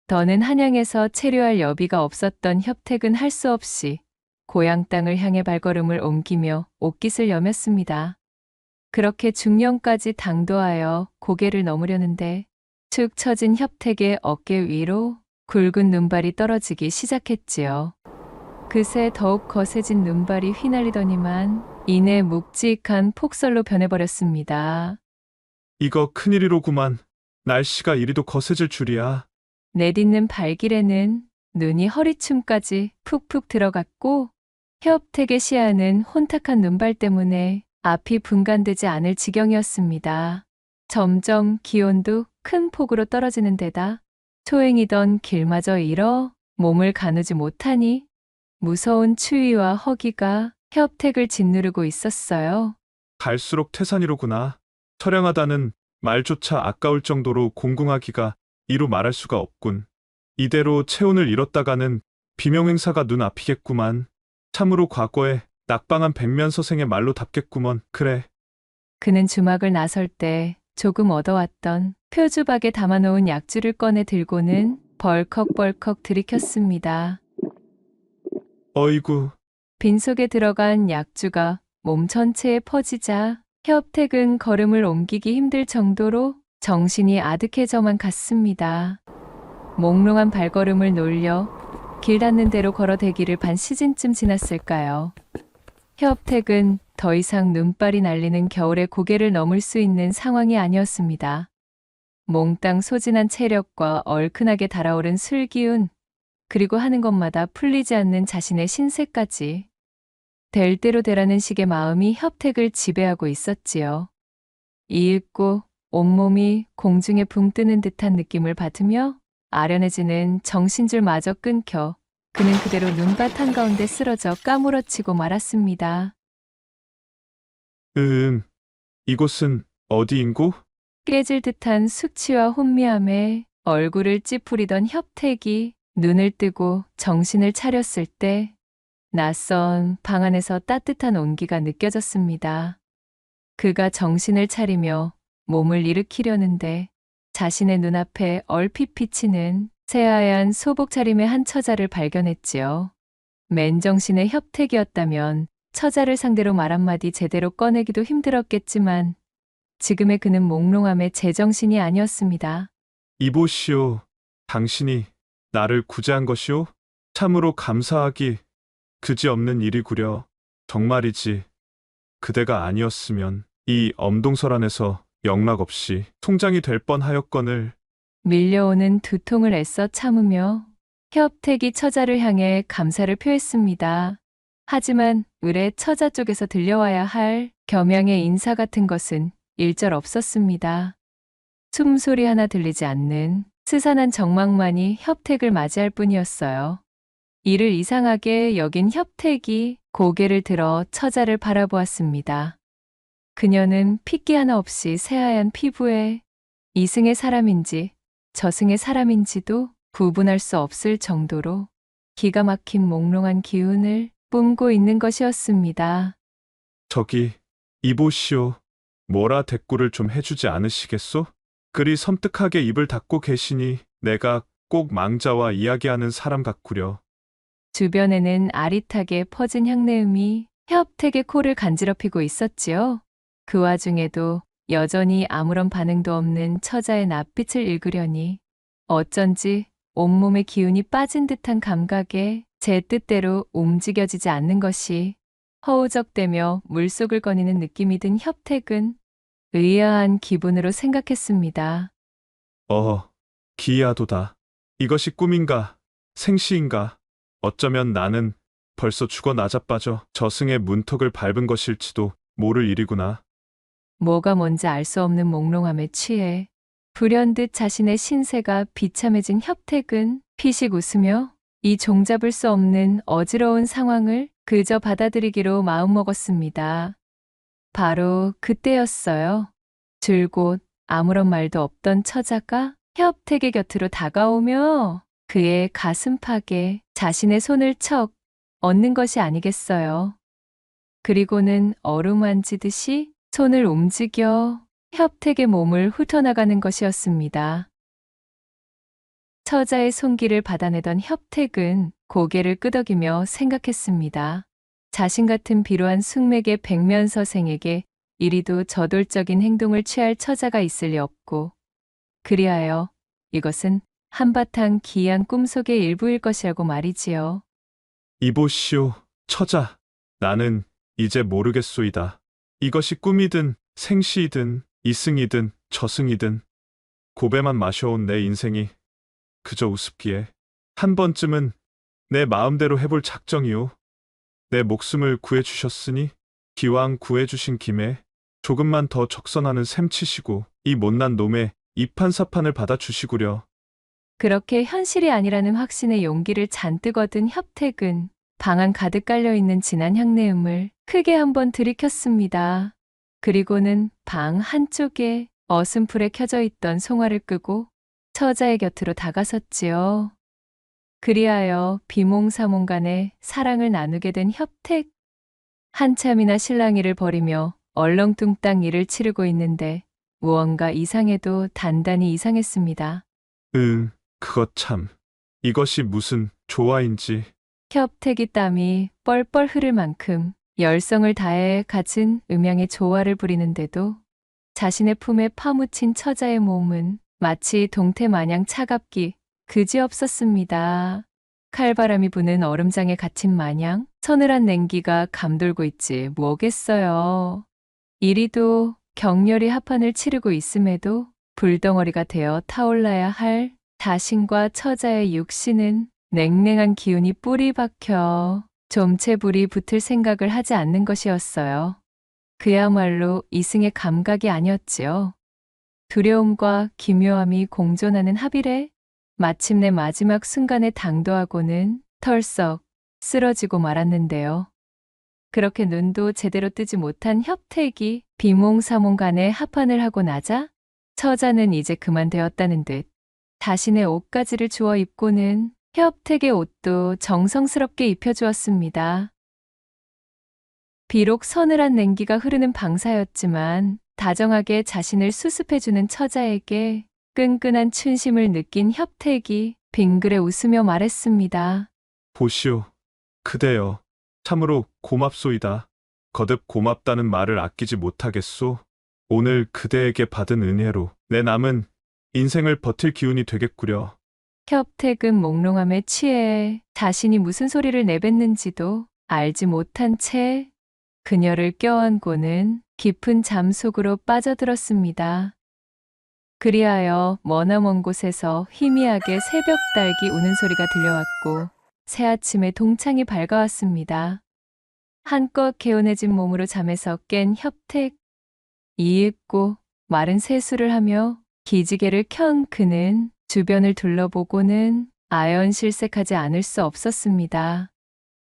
더는 한양에서 체류할 여비가 없었던 협택은 할 수 없이 고향 땅을 향해 발걸음을 옮기며 옷깃을 여몄습니다. 그렇게 중령까지 당도하여 고개를 넘으려는데 축 처진 협택의 어깨 위로 굵은 눈발이 떨어지기 시작했지요. 그새 더욱 거세진 눈발이 휘날리더니만 이내 묵직한 폭설로 변해버렸습니다. 이거 큰일이로구만. 날씨가 이리도 거세질 줄이야. 내딛는 발길에는 눈이 허리춤까지 푹푹 들어갔고 협택의 시야는 혼탁한 눈발 때문에 앞이 분간되지 않을 지경이었습니다. 점점 기온도 큰 폭으로 떨어지는 데다 초행이던 길마저 잃어 몸을 가누지 못하니 무서운 추위와 허기가 협택을 짓누르고 있었어요. 갈수록 태산이로구나. 처량하다는 말조차 아까울 정도로 공궁하기가 이루 말할 수가 없군. 이대로 체온을 잃었다가는 비명행사가 눈앞이겠구만. 참으로 과거에 낙방한 백면 서생의 말로 답겠구먼. 그래. 그는 주막을 나설 때 조금 얻어왔던 표주박에 담아놓은 약주를 꺼내 들고는 벌컥벌컥 들이켰습니다. 어이구, 빈속에 들어간 약주가 몸 전체에 퍼지자 협택은 걸음을 옮기기 힘들 정도로 정신이 아득해져만 갔습니다. 몽롱한 발걸음을 놀려 길 닿는 대로 걸어대기를 반 시즌쯤 지났을까요? 협택은 더 이상 눈발이 날리는 겨울의 고개를 넘을 수 있는 상황이 아니었습니다. 몽땅 소진한 체력과 얼큰하게 달아오른 술기운, 그리고 하는 것마다 풀리지 않는 자신의 신세까지 될 대로 되라는 식의 마음이 협택을 지배하고 있었지요. 이윽고 온몸이 공중에 붕 뜨는 듯한 느낌을 받으며 아련해지는 정신줄마저 끊겨 그는 그대로 눈밭 한가운데 쓰러져 까무러치고 말았습니다. 이곳은 어디인고? 깨질 듯한 숙취와 혼미함에 얼굴을 찌푸리던 협택이 눈을 뜨고 정신을 차렸을 때 낯선 방 안에서 따뜻한 온기가 느껴졌습니다. 그가 정신을 차리며 몸을 일으키려는데 자신의 눈앞에 얼핏 비치는 새하얀 소복 차림의 한 처자를 발견했지요. 맨정신의 협택이었다면 처자를 상대로 말 한마디 제대로 꺼내기도 힘들었겠지만 지금의 그는 몽롱함에 제정신이 아니었습니다. 이보시오. 당신이 나를 구제한 것이오? 참으로 감사하기 그지없는 일이구려. 정말이지. 그대가 아니었으면 이 엄동설 안에서 영락없이 통장이 될 뻔하였거늘. 밀려오는 두통을 애써 참으며 협택이 처자를 향해 감사를 표했습니다. 하지만 의뢰 처자 쪽에서 들려와야 할 겸양의 인사 같은 것은 일절 없었습니다. 숨소리 하나 들리지 않는 스산한 정막만이 협택을 맞이할 뿐이었어요. 이를 이상하게 여긴 협택이 고개를 들어 처자를 바라보았습니다. 그녀는 핏기 하나 없이 새하얀 피부에 이승의 사람인지 저승의 사람인지도 구분할 수 없을 정도로 기가 막힌 몽롱한 기운을 뿜고 있는 것이었습니다. 저기, 이보시오. 뭐라 대꾸를 좀 해주지 않으시겠소? 그리 섬뜩하게 입을 닫고 계시니 내가 꼭 망자와 이야기하는 사람 같구려. 주변에는 아릿하게 퍼진 향내음이 협택의 코를 간지럽히고 있었지요. 그 와중에도 여전히 아무런 반응도 없는 처자의 낯빛을 읽으려니 어쩐지 온몸의 기운이 빠진 듯한 감각에 제 뜻대로 움직여지지 않는 것이 허우적대며 물속을 거니는 느낌이 든 협택은 의아한 기분으로 생각했습니다. 기이하도다. 이것이 꿈인가, 생시인가? 어쩌면 나는 벌써 죽어 나자빠져 저승의 문턱을 밟은 것일지도 모를 일이구나. 뭐가 뭔지 알 수 없는 몽롱함에 취해 불현듯 자신의 신세가 비참해진 협택은 피식 웃으며 이 종잡을 수 없는 어지러운 상황을 그저 받아들이기로 마음먹었습니다. 바로 그때였어요. 줄곧 아무런 말도 없던 처자가 협택의 곁으로 다가오며 그의 가슴팍에 자신의 손을 척 얹는 것이 아니겠어요. 그리고는 어루만지듯이 손을 움직여 협택의 몸을 훑어나가는 것이었습니다. 처자의 손길을 받아내던 협택은 고개를 끄덕이며 생각했습니다. 자신 같은 비루한 숙맥의 백면서생에게 이리도 저돌적인 행동을 취할 처자가 있을 리 없고, 그리하여 이것은 한바탕 기이한 꿈속의 일부일 것이라고 말이지요. 이보시오, 처자. 나는 이제 모르겠소이다. 이것이 꿈이든 생시이든 이승이든 저승이든 고배만 마셔온 내 인생이 그저 우습기에 한 번쯤은 내 마음대로 해볼 작정이오. 내 목숨을 구해주셨으니 기왕 구해주신 김에 조금만 더 적선하는 셈 치시고 이 못난 놈의 이판사판을 받아주시구려. 그렇게 현실이 아니라는 확신의 용기를 잔뜩 얻은 협택은 방 안 가득 깔려있는 진한 향내음을 크게 한번 들이켰습니다. 그리고는 방 한쪽에 어슴풀에 켜져 있던 송화를 끄고 처자의 곁으로 다가섰지요. 그리하여 비몽사몽 간에 사랑을 나누게 된 협택. 한참이나 실랑이를 벌이며 얼렁뚱땅 일을 치르고 있는데 무언가 이상해도 단단히 이상했습니다. 그것 참. 이것이 무슨 조화인지. 협택이 땀이 뻘뻘 흐를 만큼 열성을 다해 갖은 음양의 조화를 부리는데도 자신의 품에 파묻힌 처자의 몸은 마치 동태 마냥 차갑기 그지없었습니다. 칼바람이 부는 얼음장에 갇힌 마냥 서늘한 냉기가 감돌고 있지 뭐겠어요. 이리도 격렬히 합판을 치르고 있음에도 불덩어리가 되어 타올라야 할 자신과 처자의 육신은 냉랭한 기운이 뿌리 박혀 좀채 불이 붙을 생각을 하지 않는 것이었어요. 그야말로 이승의 감각이 아니었지요. 두려움과 기묘함이 공존하는 합일에 마침내 마지막 순간에 당도하고는 털썩 쓰러지고 말았는데요. 그렇게 눈도 제대로 뜨지 못한 협택이 비몽사몽 간에 합판을 하고 나자 처자는 이제 그만되었다는 듯 자신의 옷가지를 주워 입고는 협택의 옷도 정성스럽게 입혀주었습니다. 비록 서늘한 냉기가 흐르는 방사였지만 다정하게 자신을 수습해주는 처자에게 끈끈한 춘심을 느낀 협택이 빙그레 웃으며 말했습니다. 보시오. 그대여. 참으로 고맙소이다. 거듭 고맙다는 말을 아끼지 못하겠소. 오늘 그대에게 받은 은혜로 내 남은 인생을 버틸 기운이 되겠구려. 협택은 몽롱함에 취해 자신이 무슨 소리를 내뱉는지도 알지 못한 채 그녀를 껴안고는 깊은 잠 속으로 빠져들었습니다. 그리하여 머나먼 곳에서 희미하게 새벽 닭이 우는 소리가 들려왔고 새아침에 동창이 밝아왔습니다. 한껏 개운해진 몸으로 잠에서 깬 협택. 이윽고 마른 세수를 하며 기지개를 켠 그는 주변을 둘러보고는 아연실색하지 않을 수 없었습니다.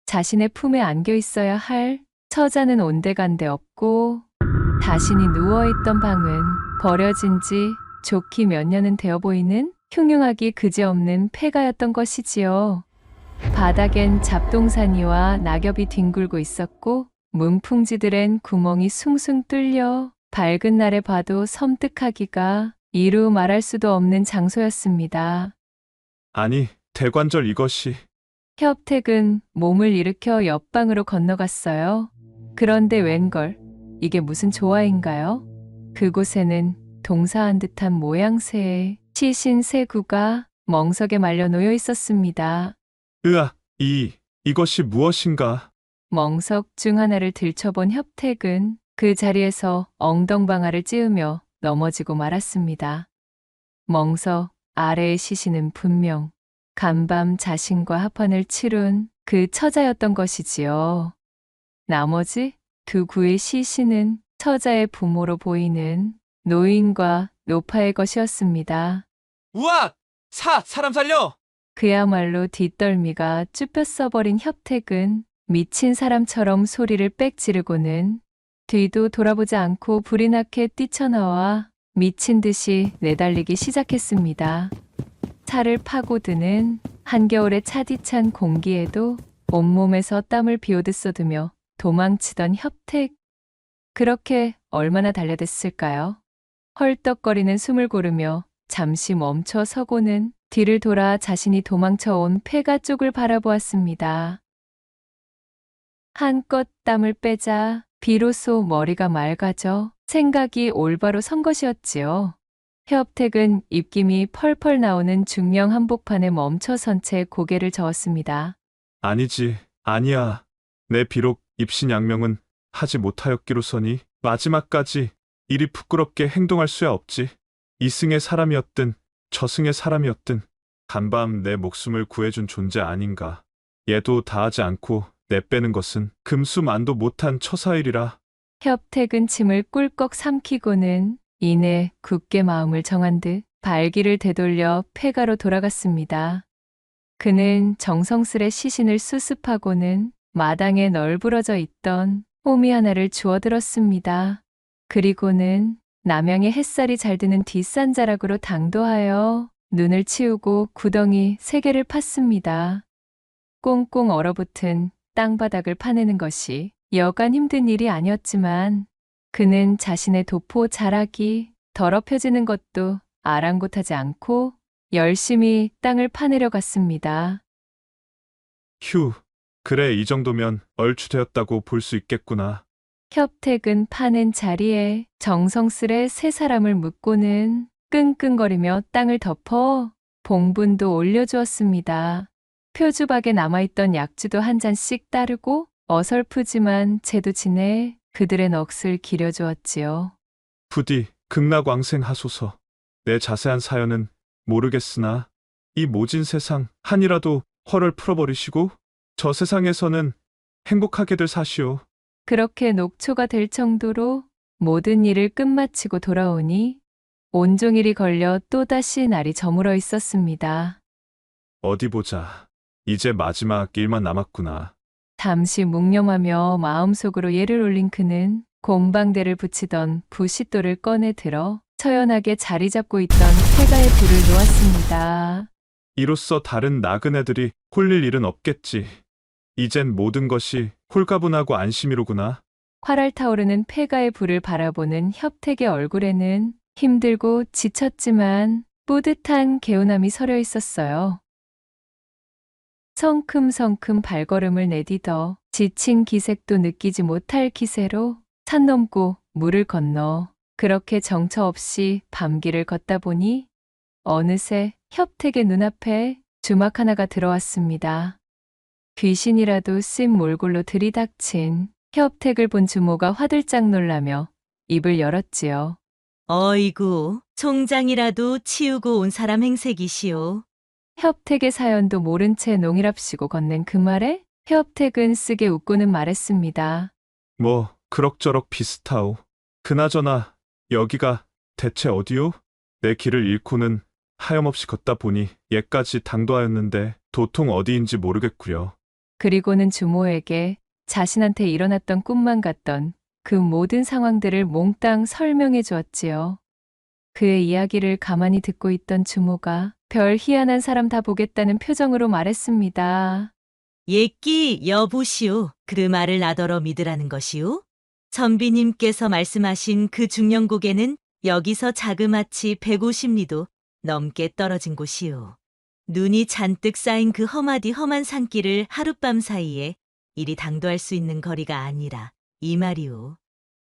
자신의 품에 안겨 있어야 할 처자는 온데간데 없고 자신이 누워있던 방은 버려진 지 좋기 몇 년은 되어 보이는 흉흉하기 그지없는 폐가였던 것이지요. 바닥엔 잡동사니와 낙엽이 뒹굴고 있었고 문풍지들엔 구멍이 숭숭 뚫려 밝은 날에 봐도 섬뜩하기가 이루 말할 수도 없는 장소였습니다. 아니, 대관절 이것이. 협택은 몸을 일으켜 옆방으로 건너갔어요. 그런데 웬걸, 이게 무슨 조화인가요? 그곳에는 동사한 듯한 모양새의 시신 세 구가 멍석에 말려 놓여 있었습니다. 으아, 이것이 무엇인가? 멍석 중 하나를 들춰본 협택은 그 자리에서 엉덩방아를 찌으며 넘어지고 말았습니다. 멍석 아래의 시신은 분명 간밤 자신과 합판을 치룬 그 처자였던 것이지요. 나머지 두 구의 시신은 처자의 부모로 보이는 노인과 노파의 것이었습니다. 우악! 사람 살려! 그야말로 뒷덜미가 쭈뼛 써버린 협택은 미친 사람처럼 소리를 빽 지르고는 뒤도 돌아보지 않고 불이 나게 뛰쳐나와 미친 듯이 내달리기 시작했습니다. 차를 파고드는 한겨울의 차디찬 공기에도 온몸에서 땀을 비오듯 쏟으며 도망치던 협택. 그렇게 얼마나 달려댔을까요? 헐떡거리는 숨을 고르며 잠시 멈춰 서고는 뒤를 돌아 자신이 도망쳐온 폐가 쪽을 바라보았습니다. 한껏 땀을 빼자 비로소 머리가 맑아져 생각이 올바로 선 것이었지요. 협택은 입김이 펄펄 나오는 중령 한복판에 멈춰선 채 고개를 저었습니다. 아니지, 아니야. 내 비록 입신양명은 하지 못하였기로서니 마지막까지 이리 부끄럽게 행동할 수야 없지. 이승의 사람이었든 저승의 사람이었든 간밤 내 목숨을 구해준 존재 아닌가. 얘도 다하지 않고 내빼는 것은 금수만도 못한 처사일이라. 협택은 침을 꿀꺽 삼키고는 이내 굳게 마음을 정한 듯 발길을 되돌려 폐가로 돌아갔습니다. 그는 정성스레 시신을 수습하고는 마당에 널브러져 있던 호미 하나를 주워들었습니다. 그리고는 남양의 햇살이 잘 드는 뒷산자락으로 당도하여 눈을 치우고 구덩이 3개를 팠습니다. 꽁꽁 얼어붙은 땅바닥을 파내는 것이 여간 힘든 일이 아니었지만 그는 자신의 도포 자락이 더럽혀지는 것도 아랑곳하지 않고 열심히 땅을 파내려 갔습니다. 휴, 그래 이 정도면 얼추 되었다고 볼 수 있겠구나. 협택은 파낸 자리에 정성스레 3사람을 묶고는 끙끙거리며 땅을 덮어 봉분도 올려주었습니다. 표주박에 남아있던 약주도 한 잔씩 따르고 어설프지만 제도 지내 그들의 넋을 기려주었지요. 부디 극락왕생하소서. 내 자세한 사연은 모르겠으나 이 모진 세상 한이라도 헐을 풀어버리시고 저 세상에서는 행복하게들 사시오. 그렇게 녹초가 될 정도로 모든 일을 끝마치고 돌아오니 온종일이 걸려 또다시 날이 저물어 있었습니다. 어디 보자. 이제 마지막 일만 남았구나. 잠시 묵념하며 마음속으로 예를 올린 그는 곰방대를 붙이던 부싯돌을 꺼내 들어 처연하게 자리 잡고 있던 폐가에 불을 놓았습니다. 이로써 다른 나그네들이 홀릴 일은 없겠지. 이젠 모든 것이 홀가분하고 안심이로구나. 활활 타오르는 폐가의 불을 바라보는 협택의 얼굴에는 힘들고 지쳤지만 뿌듯한 개운함이 서려 있었어요. 성큼성큼 발걸음을 내디뎌 지친 기색도 느끼지 못할 기세로 산 넘고 물을 건너 그렇게 정처 없이 밤길을 걷다 보니 어느새 협택의 눈앞에 주막 하나가 들어왔습니다. 귀신이라도 씬 몰골로 들이닥친 협택을 본 주모가 화들짝 놀라며 입을 열었지요. 어이구, 총장이라도 치우고 온 사람 행색이시오. 협택의 사연도 모른 채 농일합시고 건넨 그 말에 협택은 쓰게 웃고는 말했습니다. 뭐 그럭저럭 비슷하오. 그나저나 여기가 대체 어디오? 내 길을 잃고는 하염없이 걷다 보니 예까지 당도하였는데 도통 어디인지 모르겠구려. 그리고는 주모에게 자신한테 일어났던 꿈만 같던 그 모든 상황들을 몽땅 설명해 주었지요. 그의 이야기를 가만히 듣고 있던 주모가 별 희한한 사람 다 보겠다는 표정으로 말했습니다. 예끼 여보시오. 그 말을 나더러 믿으라는 것이오. 선비님께서 말씀하신 그 중령곡에는 여기서 자그마치 150리도 넘게 떨어진 곳이오. 눈이 잔뜩 쌓인 그 험하디 험한 산길을 하룻밤 사이에 이리 당도할 수 있는 거리가 아니라 이 말이오.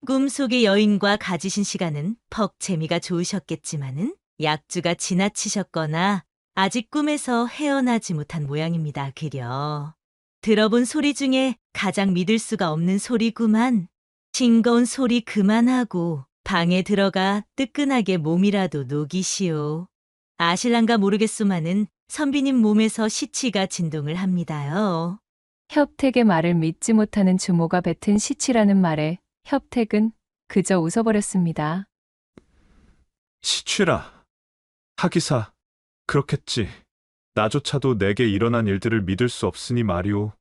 꿈속의 여인과 가지신 시간은 퍽 재미가 좋으셨겠지만은 약주가 지나치셨거나 아직 꿈에서 헤어나지 못한 모양입니다. 그려. 들어본 소리 중에 가장 믿을 수가 없는 소리구만. 싱거운 소리 그만하고 방에 들어가 뜨끈하게 몸이라도 녹이시오. 아실란가 모르겠소만은 선비님 몸에서 시치가 진동을 합니다요. 협택의 말을 믿지 못하는 주모가 뱉은 시치라는 말에 협택은 그저 웃어버렸습니다. 시취라. 하기사, 그렇겠지. 나조차도 내게 일어난 일들을 믿을 수 없으니 말이오.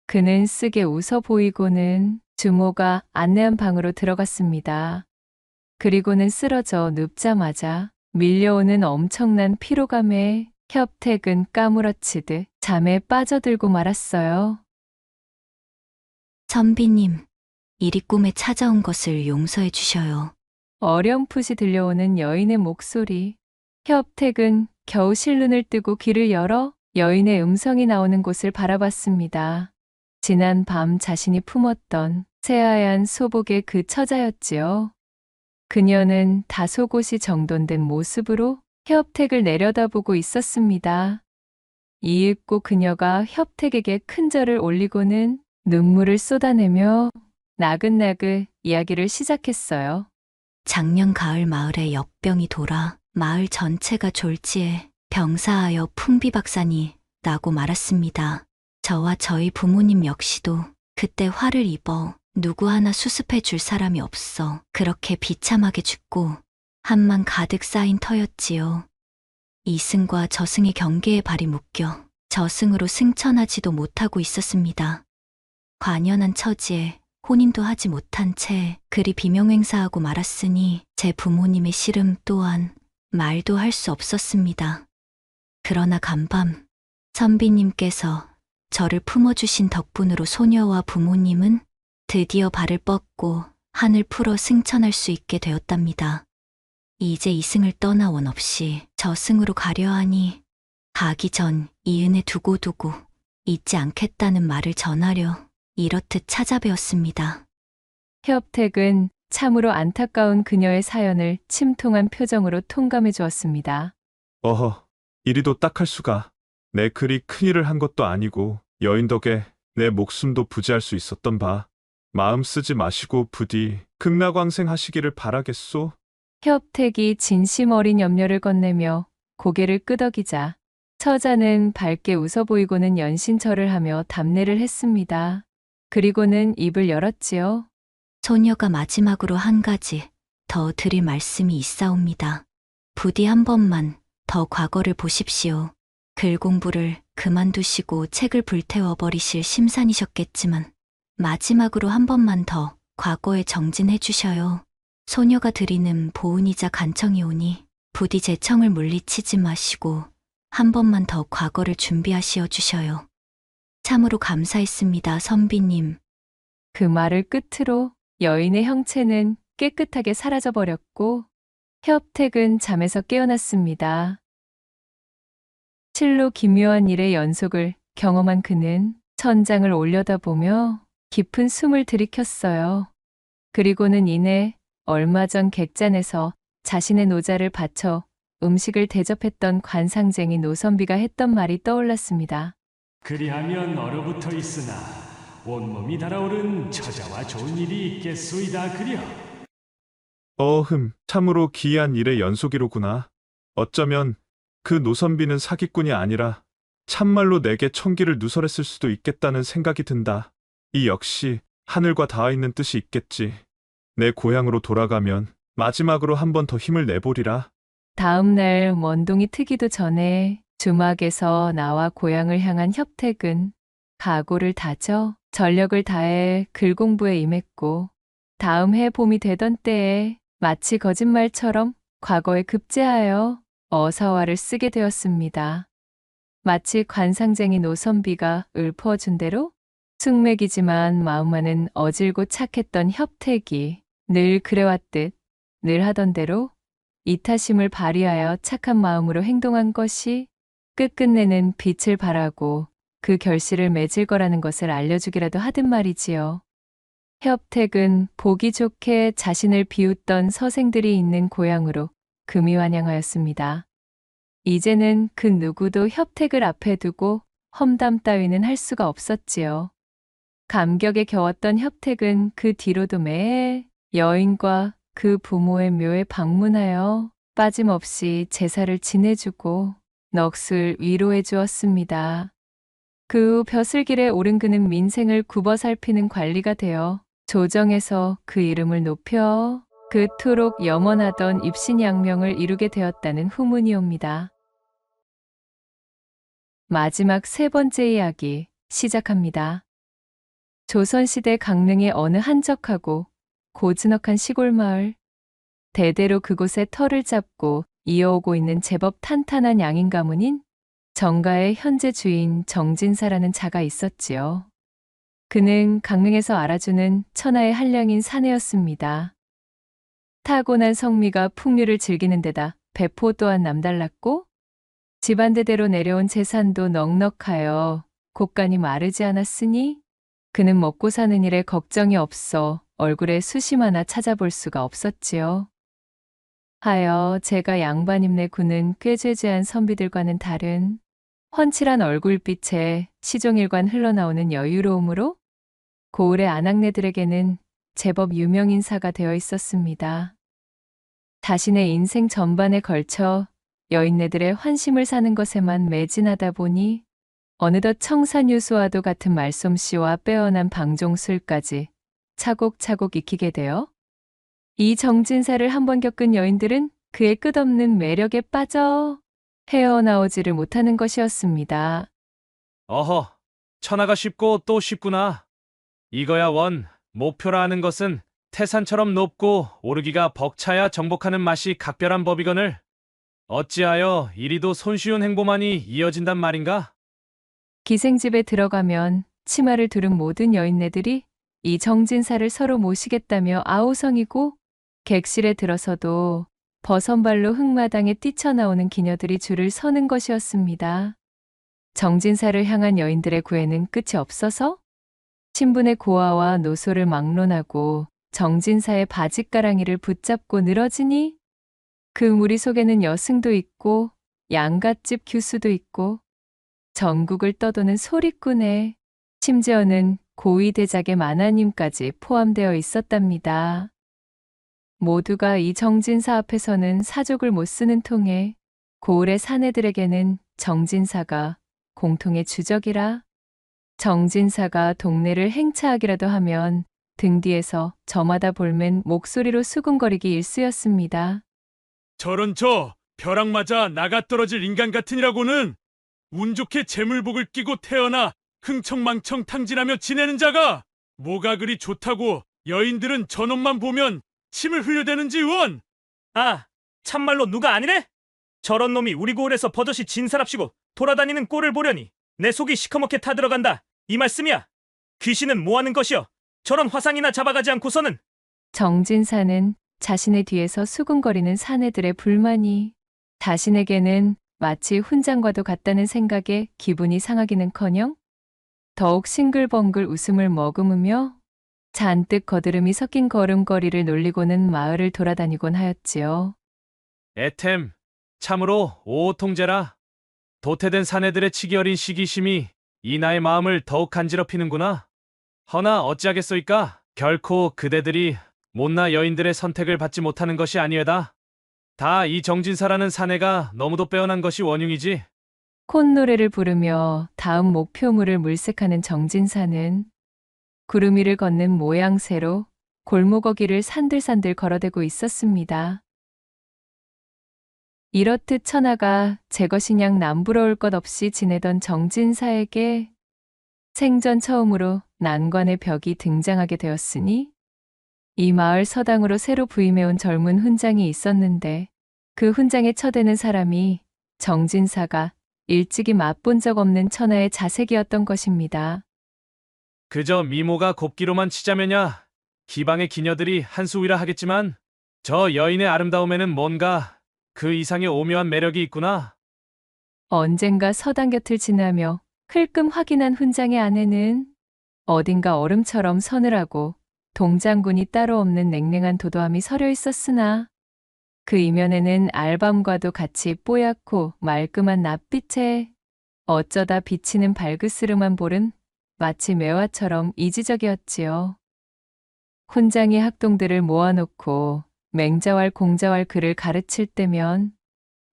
그는 쓰게 웃어 보이고는 주모가 안내한 방으로 들어갔습니다. 그리고는 쓰러져 눕자마자 밀려오는 엄청난 피로감에 협택은 까무러치듯 잠에 빠져들고 말았어요. 선비님, 이리 꿈에 찾아온 것을 용서해 주셔요. 어렴풋이 들려오는 여인의 목소리. 협택은 겨우 실눈을 뜨고 귀를 열어 여인의 음성이 나오는 곳을 바라봤습니다. 지난 밤 자신이 품었던 새하얀 소복의 그 처자였지요. 그녀는 다소곳이 정돈된 모습으로 협택을 내려다보고 있었습니다. 이윽고 그녀가 협택에게 큰 절을 올리고는 눈물을 쏟아내며 나긋나긋 이야기를 시작했어요. 작년 가을 마을에 역병이 돌아 마을 전체가 졸지에 병사하여 풍비박산이 나고 말았습니다. 저와 저희 부모님 역시도 그때 화를 입어 누구 하나 수습해 줄 사람이 없어 그렇게 비참하게 죽고 한만 가득 쌓인 터였지요. 이승과 저승의 경계에 발이 묶여 저승으로 승천하지도 못하고 있었습니다. 관연한 처지에 혼인도 하지 못한 채 그리 비명행사하고 말았으니 제 부모님의 시름 또한 말도 할 수 없었습니다. 그러나 간밤 선비님께서 저를 품어주신 덕분으로 소녀와 부모님은 드디어 발을 뻗고 한을 풀어 승천할 수 있게 되었답니다. 이제 이승을 떠나 원 없이 저승으로 가려 하니 가기 전 이 은혜 두고두고 잊지 않겠다는 말을 전하려 이렇듯 찾아뵈었습니다. 협택은 참으로 안타까운 그녀의 사연을 침통한 표정으로 통감해 주었습니다. 어허, 이리도 딱할 수가. 내 그리 큰일을 한 것도 아니고 여인 덕에 내 목숨도 부지할 수 있었던 바. 마음 쓰지 마시고 부디 극락왕생하시기를 바라겠소. 협택이 진심 어린 염려를 건네며 고개를 끄덕이자 처자는 밝게 웃어 보이고는 연신절을 하며 답례를 했습니다. 그리고는 입을 열었지요. 소녀가 마지막으로 한 가지 더 드릴 말씀이 있사옵니다. 부디 한 번만 더 과거를 보십시오. 글 공부를 그만두시고 책을 불태워버리실 심산이셨겠지만 마지막으로 한 번만 더 과거에 정진해 주셔요. 소녀가 드리는 보은이자 간청이 오니 부디 제 청을 물리치지 마시고 한 번만 더 과거를 준비하시어 주셔요. 참으로 감사했습니다, 선비님. 그 말을 끝으로 여인의 형체는 깨끗하게 사라져버렸고 협택은 잠에서 깨어났습니다. 실로 기묘한 일의 연속을 경험한 그는 천장을 올려다보며 깊은 숨을 들이켰어요. 그리고는 이내 얼마 전 객잔에서 자신의 노자를 바쳐 음식을 대접했던 관상쟁이 노선비가 했던 말이 떠올랐습니다. 그리하면 얼어붙어 있으나 온몸이 달아오른 처자와 좋은 일이 있겠소이다 그려. 참으로 기이한 일의 연속이로구나. 어쩌면 그 노선비는 사기꾼이 아니라 참말로 내게 총기를 누설했을 수도 있겠다는 생각이 든다. 이 역시 하늘과 닿아 있는 뜻이 있겠지. 내 고향으로 돌아가면 마지막으로 한 번 더 힘을 내보리라. 다음 날 원동이 트기도 전에 주막에서 나와 고향을 향한 협택은 각오를 다져 전력을 다해 글 공부에 임했고 다음 해 봄이 되던 때에 마치 거짓말처럼 과거에 급제하여 어사화를 쓰게 되었습니다. 마치 관상쟁이 노선비가 읊어준 대로 숙맥이지만 마음만은 어질고 착했던 협택이 늘 그래왔듯 늘 하던 대로 이타심을 발휘하여 착한 마음으로 행동한 것이 끝끝내는 빛을 발하고 그 결실을 맺을 거라는 것을 알려주기라도 하든 말이지요. 협택은 보기 좋게 자신을 비웃던 서생들이 있는 고향으로 금이환영하였습니다. 이제는 그 누구도 협택을 앞에 두고 험담 따위는 할 수가 없었지요. 감격에 겨웠던 협택은 그 뒤로도 매 여인과 그 부모의 묘에 방문하여 빠짐없이 제사를 지내주고 넋을 위로해 주었습니다. 그 후 벼슬길에 오른 그는 민생을 굽어 살피는 관리가 되어 조정에서 그 이름을 높여 그토록 염원하던 입신양명을 이루게 되었다는 후문이 옵니다. 마지막 세 번째 이야기 시작합니다. 조선시대 강릉의 어느 한적하고 고즈넉한 시골 마을. 대대로 그곳에 터를 잡고 이어오고 있는 제법 탄탄한 양인 가문인 정가의 현재 주인 정진사라는 자가 있었지요. 그는 강릉에서 알아주는 천하의 한량인 사내였습니다. 타고난 성미가 풍류를 즐기는 데다 배포 또한 남달랐고 집안대대로 내려온 재산도 넉넉하여 곳간이 마르지 않았으니 그는 먹고 사는 일에 걱정이 없어 얼굴에 수심 하나 찾아볼 수가 없었지요. 하여 제가 양반임내 구는 꾀죄죄한 선비들과는 다른 훤칠한 얼굴빛에 시종일관 흘러나오는 여유로움으로 고을의 아낙네들에게는 제법 유명 인사가 되어 있었습니다. 자신의 인생 전반에 걸쳐 여인네들의 환심을 사는 것에만 매진하다 보니 어느덧 청산유수와도 같은 말솜씨와 빼어난 방종술까지 차곡차곡 익히게 되어 이 정진사를 한번 겪은 여인들은 그의 끝없는 매력에 빠져 헤어나오지를 못하는 것이었습니다. 어허, 천하가 쉽고 또 쉽구나. 이거야 원, 목표라 하는 것은 태산처럼 높고 오르기가 벅차야 정복하는 맛이 각별한 법이거늘. 어찌하여 이리도 손쉬운 행보만이 이어진단 말인가? 기생집에 들어가면 치마를 두른 모든 여인네들이 이 정진사를 서로 모시겠다며 아우성이고 객실에 들어서도 버선발로 흙마당에 뛰쳐나오는 기녀들이 줄을 서는 것이었습니다. 정진사를 향한 여인들의 구애는 끝이 없어서 신분의 고아와 노소를 막론하고 정진사의 바짓가랑이를 붙잡고 늘어지니 그 무리 속에는 여승도 있고 양갓집 규수도 있고 전국을 떠도는 소리꾼에 심지어는 고위대작의 만화님까지 포함되어 있었답니다. 모두가 이 정진사 앞에서는 사족을 못 쓰는 통에 고을의 사내들에게는 정진사가 공통의 주적이라 정진사가 동네를 행차하기라도 하면 등 뒤에서 저마다 볼멘 목소리로 수군거리기 일쑤였습니다. 저런 저 벼락 맞아 나가 떨어질 인간 같으니라고는 운 좋게 재물복을 끼고 태어나 흥청망청 탕진하며 지내는 자가 뭐가 그리 좋다고 여인들은 저놈만 보면 침을 흘려대는지 원! 아, 참말로 누가 아니래? 저런 놈이 우리 고을에서 버젓이 진사랍시고 돌아다니는 꼴을 보려니 내 속이 시커멓게 타들어간다. 이 말씀이야. 귀신은 뭐하는 것이여? 저런 화상이나 잡아가지 않고서는. 정진사는 자신의 뒤에서 수군거리는 사내들의 불만이 자신에게는 마치 훈장과도 같다는 생각에 기분이 상하기는커녕 더욱 싱글벙글 웃음을 머금으며 잔뜩 거드름이 섞인 걸음걸이를 놀리고는 마을을 돌아다니곤 하였지요. 에템, 참으로 오호통제라. 도태된 사내들의 치기 어린 시기심이 이 나의 마음을 더욱 간지럽히는구나. 허나 어찌하겠소이까? 결코 그대들이 못나 여인들의 선택을 받지 못하는 것이 아니외다. 다 이 정진사라는 사내가 너무도 빼어난 것이 원흉이지. 콧노래를 부르며 다음 목표물을 물색하는 정진사는 구름 위를 걷는 모양새로 골목어기를 산들산들 걸어대고 있었습니다. 이렇듯 천하가 제 것이냥 남부러울 것 없이 지내던 정진사에게 생전 처음으로 난관의 벽이 등장하게 되었으니 이 마을 서당으로 새로 부임해온 젊은 훈장이 있었는데 그 훈장에 처대는 사람이 정진사가 일찍이 맛본 적 없는 천하의 자색이었던 것입니다. 그저 미모가 곱기로만 치자면야 기방의 기녀들이 한수위라 하겠지만 저 여인의 아름다움에는 뭔가 그 이상의 오묘한 매력이 있구나. 언젠가 서당 곁을 지나며 흘끔 확인한 훈장의 안에는 어딘가 얼음처럼 서늘하고 동장군이 따로 없는 냉랭한 도도함이 서려 있었으나 그 이면에는 알밤과도 같이 뽀얗고 말끔한 낯빛에 어쩌다 비치는 발그스름한 볼은 마치 매화처럼 이지적이었지요. 훈장이 학동들을 모아놓고 맹자왈 공자왈 글을 가르칠 때면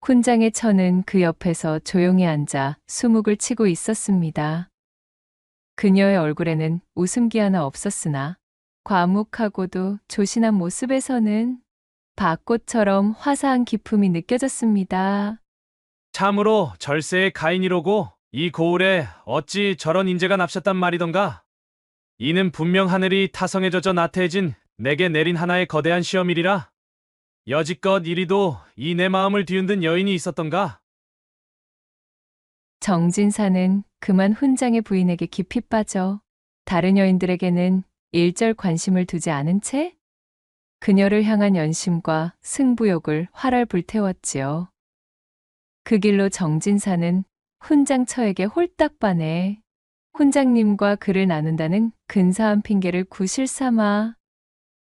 훈장의 처는 그 옆에서 조용히 앉아 수묵을 치고 있었습니다. 그녀의 얼굴에는 웃음기 하나 없었으나 과묵하고도 조신한 모습에서는 밭꽃처럼 화사한 기품이 느껴졌습니다. 참으로 절세의 가인이로고 이 고을에 어찌 저런 인재가 납셨단 말이던가. 이는 분명 하늘이 타성에 젖어 나태해진 내게 내린 하나의 거대한 시험이리라. 여지껏 이리도 이 내 마음을 뒤흔든 여인이 있었던가. 정진사는 그만 훈장의 부인에게 깊이 빠져 다른 여인들에게는 일절 관심을 두지 않은 채 그녀를 향한 연심과 승부욕을 활활 불태웠지요. 그 길로 정진사는 훈장처에게 홀딱 반해 훈장님과 글을 나눈다는 근사한 핑계를 구실 삼아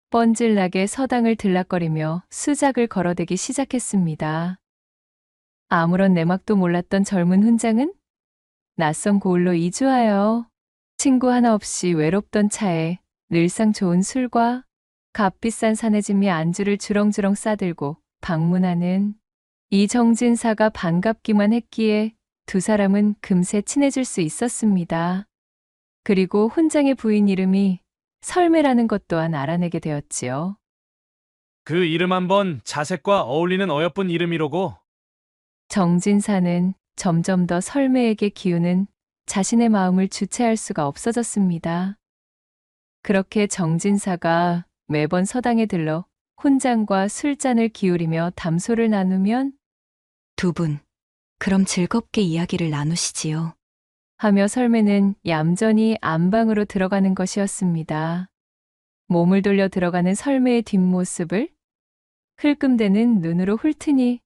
뻔질나게 서당을 들락거리며 수작을 걸어대기 시작했습니다. 아무런 내막도 몰랐던 젊은 훈장은 낯선 고을로 이주하여 친구 하나 없이 외롭던 차에 늘상 좋은 술과 값비싼 사내짐이 안주를 주렁주렁 싸들고 방문하는 이 정진사가 반갑기만 했기에 두 사람은 금세 친해질 수 있었습니다. 그리고 훈장의 부인 이름이 설매라는 것 또한 알아내게 되었지요. 그 이름 한번 자색과 어울리는 어여쁜 이름이로고. 정진사는 점점 더 설매에게 기우는 자신의 마음을 주체할 수가 없어졌습니다. 그렇게 정진사가 매번 서당에 들러 훈장과 술잔을 기울이며 담소를 나누면 두 분, 그럼 즐겁게 이야기를 나누시지요. 하며 설매는 얌전히 안방으로 들어가는 것이었습니다. 몸을 돌려 들어가는 설매의 뒷모습을 흘끔대는 눈으로 훑으니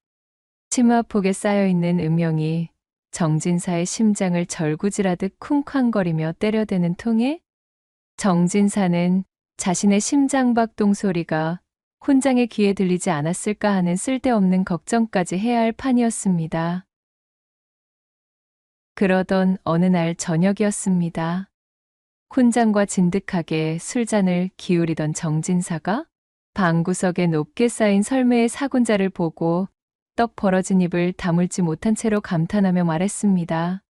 치마폭에 쌓여있는 음영이 정진사의 심장을 절구질하듯 쿵쾅거리며 때려대는 통에 정진사는 자신의 심장박동 소리가 훈장의 귀에 들리지 않았을까 하는 쓸데없는 걱정까지 해야 할 판이었습니다. 그러던 어느 날 저녁이었습니다. 훈장과 진득하게 술잔을 기울이던 정진사가 방구석에 높게 쌓인 설매의 사군자를 보고 떡 벌어진 입을 다물지 못한 채로 감탄하며 말했습니다.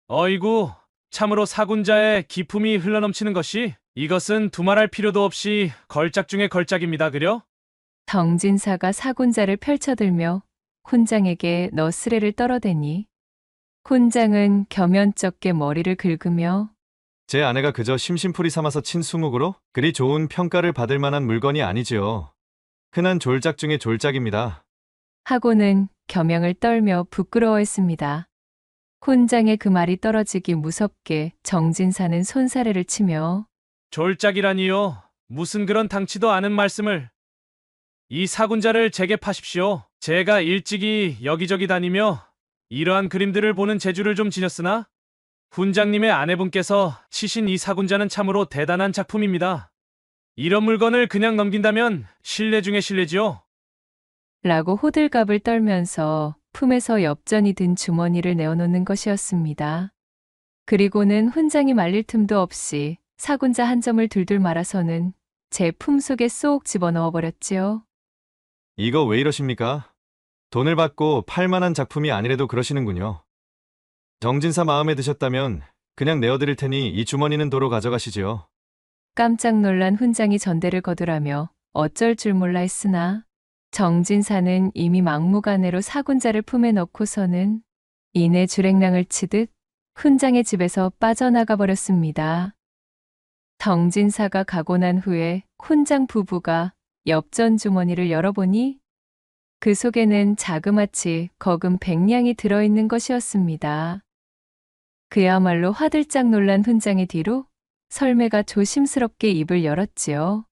어이구, 참으로 사군자의 기품이 흘러넘치는 것이 이것은 두말할 필요도 없이 걸작 중의 걸작입니다. 그려? 정진사가 사군자를 펼쳐들며 훈장에게 너스레를 떨어대니 훈장은 겸연쩍게 머리를 긁으며 제 아내가 그저 심심풀이 삼아서 친 수묵으로 그리 좋은 평가를 받을 만한 물건이 아니지요. 흔한 졸작 중의 졸작입니다. 하고는 겸양을 떨며 부끄러워했습니다. 훈장의 그 말이 떨어지기 무섭게 정진사는 손사래를 치며 졸작이라니요. 무슨 그런 당치도 않은 말씀을. 이 사군자를 제게 파십시오. 제가 일찍이 여기저기 다니며 이러한 그림들을 보는 재주를 좀 지녔으나 훈장님의 아내분께서 치신 이 사군자는 참으로 대단한 작품입니다. 이런 물건을 그냥 넘긴다면 실례 중에 실례지요. 라고 호들갑을 떨면서 품에서 엽전이 든 주머니를 내어놓는 것이었습니다. 그리고는 훈장이 말릴 틈도 없이 사군자 한 점을 둘둘 말아서는 제 품속에 쏙 집어넣어 버렸지요. 이거 왜 이러십니까? 돈을 받고 팔 만한 작품이 아니래도 그러시는군요. 정진사 마음에 드셨다면 그냥 내어드릴 테니 이 주머니는 도로 가져가시지요. 깜짝 놀란 훈장이 전대를 거두라며 어쩔 줄 몰라 했으나 정진사는 이미 막무가내로 사군자를 품에 넣고서는 이내 주랭랑을 치듯 훈장의 집에서 빠져나가 버렸습니다. 정진사가 가고 난 후에 훈장 부부가 엽전 주머니를 열어보니 그 속에는 자그마치 거금 100냥이 들어있는 것이었습니다. 그야말로 화들짝 놀란 훈장의 뒤로 설매가 조심스럽게 입을 열었지요.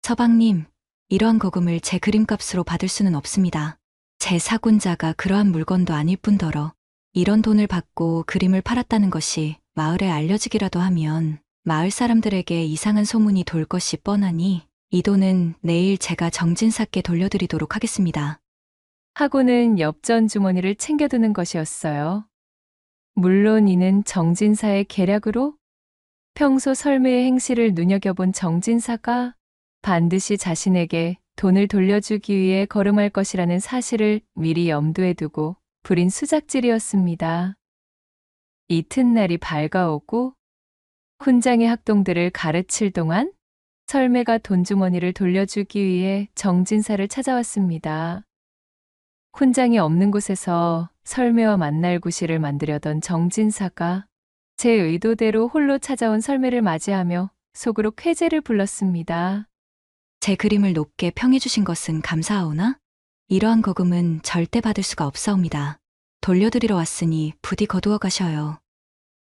서방님, 이러한 거금을 제 그림값으로 받을 수는 없습니다. 제 사군자가 그러한 물건도 아닐 뿐더러 이런 돈을 받고 그림을 팔았다는 것이 마을에 알려지기라도 하면 마을 사람들에게 이상한 소문이 돌 것이 뻔하니 이 돈은 내일 제가 정진사께 돌려드리도록 하겠습니다. 하고는 엽전 주머니를 챙겨두는 것이었어요. 물론 이는 정진사의 계략으로 평소 설매의 행실을 눈여겨본 정진사가 반드시 자신에게 돈을 돌려주기 위해 걸음할 것이라는 사실을 미리 염두에 두고 부린 수작질이었습니다. 이튿날이 밝아오고 훈장의 학동들을 가르칠 동안 설매가 돈주머니를 돌려주기 위해 정진사를 찾아왔습니다. 훈장이 없는 곳에서 설매와 만날 구실을 만들려던 정진사가 제 의도대로 홀로 찾아온 설매를 맞이하며 속으로 쾌재를 불렀습니다. 제 그림을 높게 평해주신 것은 감사하오나 이러한 거금은 절대 받을 수가 없사옵니다. 돌려드리러 왔으니 부디 거두어 가셔요.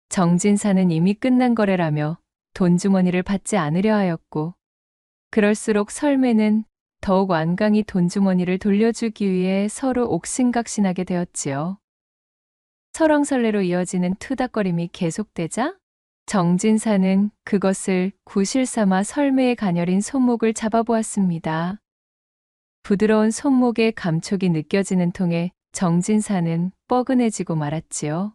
정진사는 이미 끝난 거래라며 돈주머니를 받지 않으려 하였고 그럴수록 설매는 더욱 완강히 돈주머니를 돌려주기 위해 서로 옥신각신하게 되었지요. 설왕설래로 이어지는 투닥거림이 계속되자 정진사는 그것을 구실 삼아 설매의 가녀린 손목을 잡아보았습니다. 부드러운 손목의 감촉이 느껴지는 통에 정진사는 뻐근해지고 말았지요.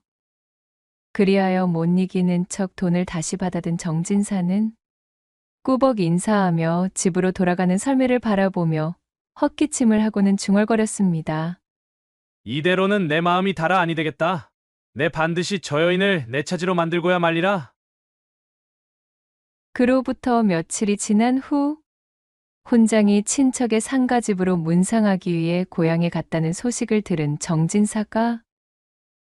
그리하여 못 이기는 척 돈을 다시 받아든 정진사는 꾸벅 인사하며 집으로 돌아가는 설매를 바라보며 헛기침을 하고는 중얼거렸습니다. 이대로는 내 마음이 달아 아니 되겠다. 내 반드시 저 여인을 내 차지로 만들고야 말리라. 그로부터 며칠이 지난 후 훈장이 친척의 상가집으로 문상하기 위해 고향에 갔다는 소식을 들은 정진사가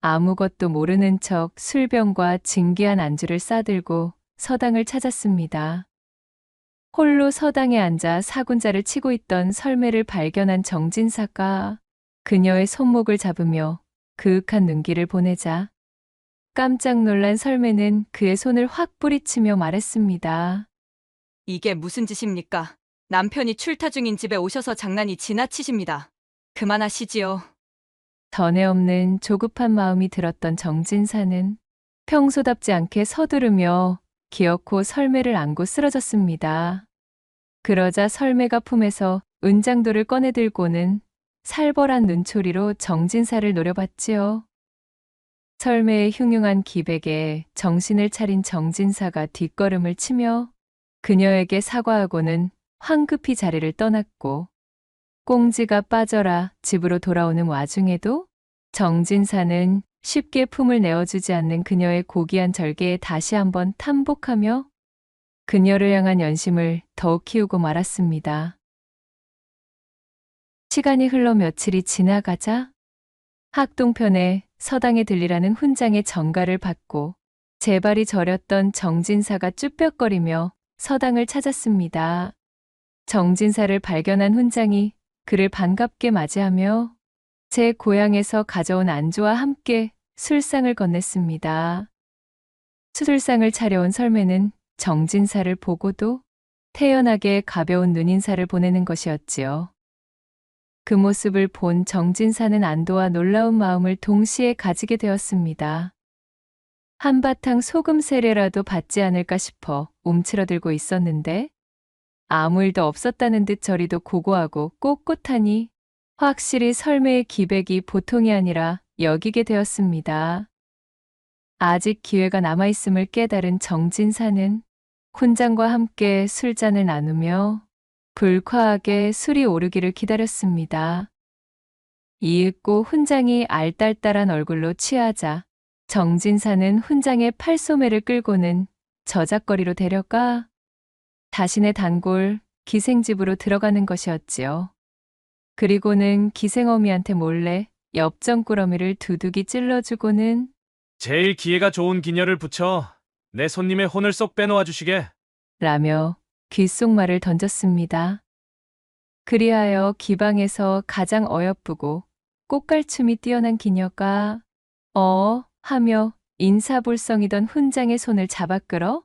아무것도 모르는 척 술병과 진귀한 안주를 싸들고 서당을 찾았습니다. 홀로 서당에 앉아 사군자를 치고 있던 설매를 발견한 정진사가 그녀의 손목을 잡으며 그윽한 눈길을 보내자 깜짝 놀란 설매는 그의 손을 확 뿌리치며 말했습니다. 이게 무슨 짓입니까? 남편이 출타 중인 집에 오셔서 장난이 지나치십니다. 그만하시지요. 전에 없는 조급한 마음이 들었던 정진사는 평소답지 않게 서두르며 기어코 설매를 안고 쓰러졌습니다. 그러자 설매가 품에서 은장도를 꺼내들고는 살벌한 눈초리로 정진사를 노려봤지요. 설매의 흉흉한 기백에 정신을 차린 정진사가 뒷걸음을 치며 그녀에게 사과하고는 황급히 자리를 떠났고 꽁지가 빠져라 집으로 돌아오는 와중에도 정진사는 쉽게 품을 내어주지 않는 그녀의 고귀한 절개에 다시 한번 탐복하며 그녀를 향한 연심을 더욱 키우고 말았습니다. 시간이 흘러 며칠이 지나가자 학동편에 서당에 들리라는 훈장의 전가를 받고 제발이 저렸던 정진사가 쭈뼛거리며 서당을 찾았습니다. 정진사를 발견한 훈장이 그를 반갑게 맞이하며 제 고향에서 가져온 안주와 함께 술상을 건넸습니다. 술상을 차려온 설매는 정진사를 보고도 태연하게 가벼운 눈인사를 보내는 것이었지요. 그 모습을 본 정진사는 안도와 놀라운 마음을 동시에 가지게 되었습니다. 한바탕 소금 세례라도 받지 않을까 싶어 움츠러들고 있었는데 아무 일도 없었다는 듯 저리도 고고하고 꼿꼿하니 확실히 설매의 기백이 보통이 아니라 여기게 되었습니다. 아직 기회가 남아있음을 깨달은 정진사는 훈장과 함께 술잔을 나누며 불쾌하게 술이 오르기를 기다렸습니다. 이윽고 훈장이 알딸딸한 얼굴로 취하자 정진사는 훈장의 팔소매를 끌고는 저작거리로 데려가 자신의 단골 기생집으로 들어가는 것이었지요. 그리고는 기생어미한테 몰래 엽전꾸러미를 두둑이 찔러주고는 제일 기회가 좋은 기녀를 붙여 내 손님의 혼을 쏙 빼놓아 주시게. 라며 귓속말을 던졌습니다. 그리하여 기방에서 가장 어여쁘고 꽃갈춤이 뛰어난 기녀가 하며 인사불성이던 훈장의 손을 잡아 끌어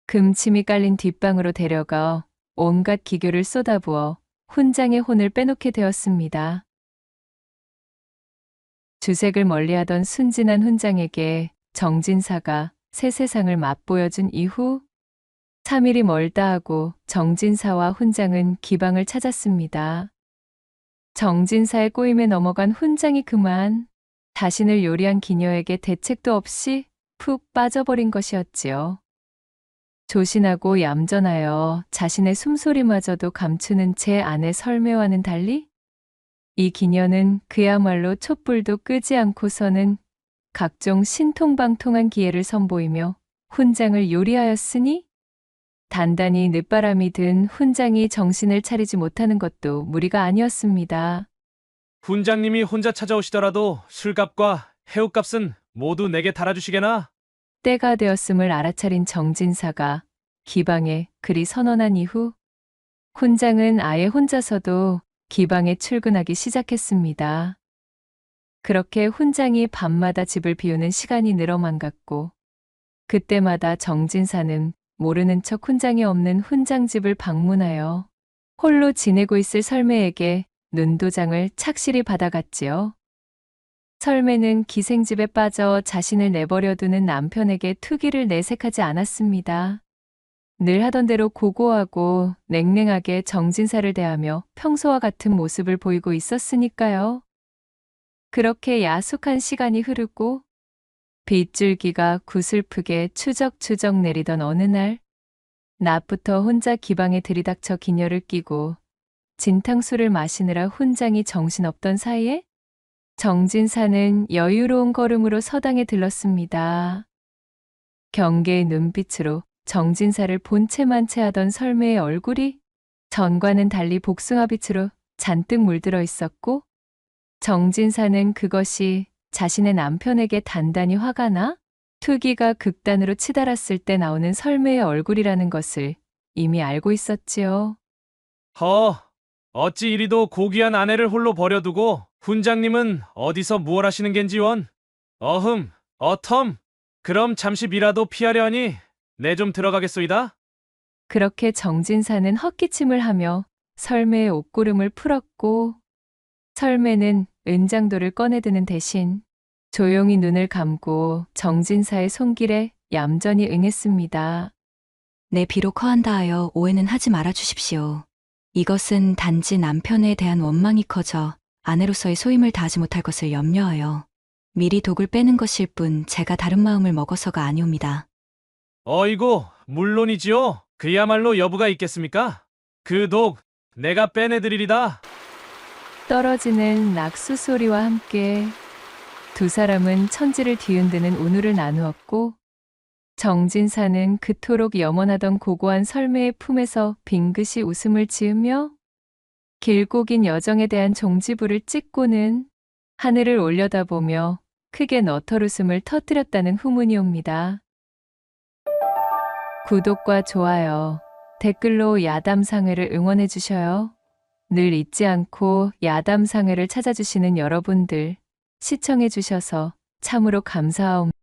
금침이 깔린 뒷방으로 데려가 온갖 기교를 쏟아부어 훈장의 혼을 빼놓게 되었습니다. 주색을 멀리하던 순진한 훈장에게 정진사가 새 세상을 맛보여준 이후 3일이 멀다 하고 정진사와 훈장은 기방을 찾았습니다. 정진사의 꼬임에 넘어간 훈장이 그만 자신을 요리한 기녀에게 대책도 없이 푹 빠져버린 것이었지요. 조신하고 얌전하여 자신의 숨소리마저도 감추는 제 아내 설매와는 달리 이 기녀는 그야말로 촛불도 끄지 않고서는 각종 신통방통한 기회를 선보이며 훈장을 요리하였으니 단단히 늦바람이 든 훈장이 정신을 차리지 못하는 것도 무리가 아니었습니다. 훈장님이 혼자 찾아오시더라도 술값과 해옷값은 모두 내게 달아주시게나? 때가 되었음을 알아차린 정진사가 기방에 그리 선언한 이후 훈장은 아예 혼자서도 기방에 출근하기 시작했습니다. 그렇게 훈장이 밤마다 집을 비우는 시간이 늘어만 갔고 그때마다 정진사는 모르는 척 훈장이 없는 훈장집을 방문하여 홀로 지내고 있을 설매에게 눈도장을 착실히 받아갔지요. 설매는 기생집에 빠져 자신을 내버려두는 남편에게 투기를 내색하지 않았습니다. 늘 하던 대로 고고하고 냉랭하게 정진사를 대하며 평소와 같은 모습을 보이고 있었으니까요. 그렇게 야속한 시간이 흐르고 빗줄기가 구슬프게 추적추적 내리던 어느 날 낮부터 혼자 기방에 들이닥쳐 기녀를 끼고 진탕수를 마시느라 훈장이 정신없던 사이에 정진사는 여유로운 걸음으로 서당에 들렀습니다. 경계의 눈빛으로 정진사를 본체만 채하던 설매의 얼굴이 전과는 달리 복숭아빛으로 잔뜩 물들어 있었고 정진사는 그것이 자신의 남편에게 단단히 화가 나 투기가 극단으로 치달았을 때 나오는 설매의 얼굴이라는 것을 이미 알고 있었지요. 어찌 이리도 고귀한 아내를 홀로 버려두고 훈장님은 어디서 무얼 하시는 겐지원? 어흠, 어텀. 그럼 잠시 미라도 피하려 하니 내 좀 들어가겠소이다. 그렇게 정진사는 헛기침을 하며 설매의 옷고름을 풀었고 설매는 은장도를 꺼내드는 대신 조용히 눈을 감고 정진사의 손길에 얌전히 응했습니다. 네, 비록 허한다 하여 오해는 하지 말아 주십시오. 이것은 단지 남편에 대한 원망이 커져 아내로서의 소임을 다하지 못할 것을 염려하여 미리 독을 빼는 것일 뿐 제가 다른 마음을 먹어서가 아니옵니다. 어이고, 물론이지요. 그야말로 여부가 있겠습니까? 그 독 내가 빼내드리리다. 떨어지는 낙수 소리와 함께 두 사람은 천지를 뒤흔드는 운우를 나누었고 정진사는 그토록 염원하던 고고한 설매의 품에서 빙긋이 웃음을 지으며 길고 긴 여정에 대한 종지부를 찍고는 하늘을 올려다보며 크게 너털웃음을 터뜨렸다는 후문이 옵니다. 구독과 좋아요, 댓글로 야담상회를 응원해 주셔요. 늘 잊지 않고 야담상회를 찾아주시는 여러분들 시청해 주셔서 참으로 감사합니다.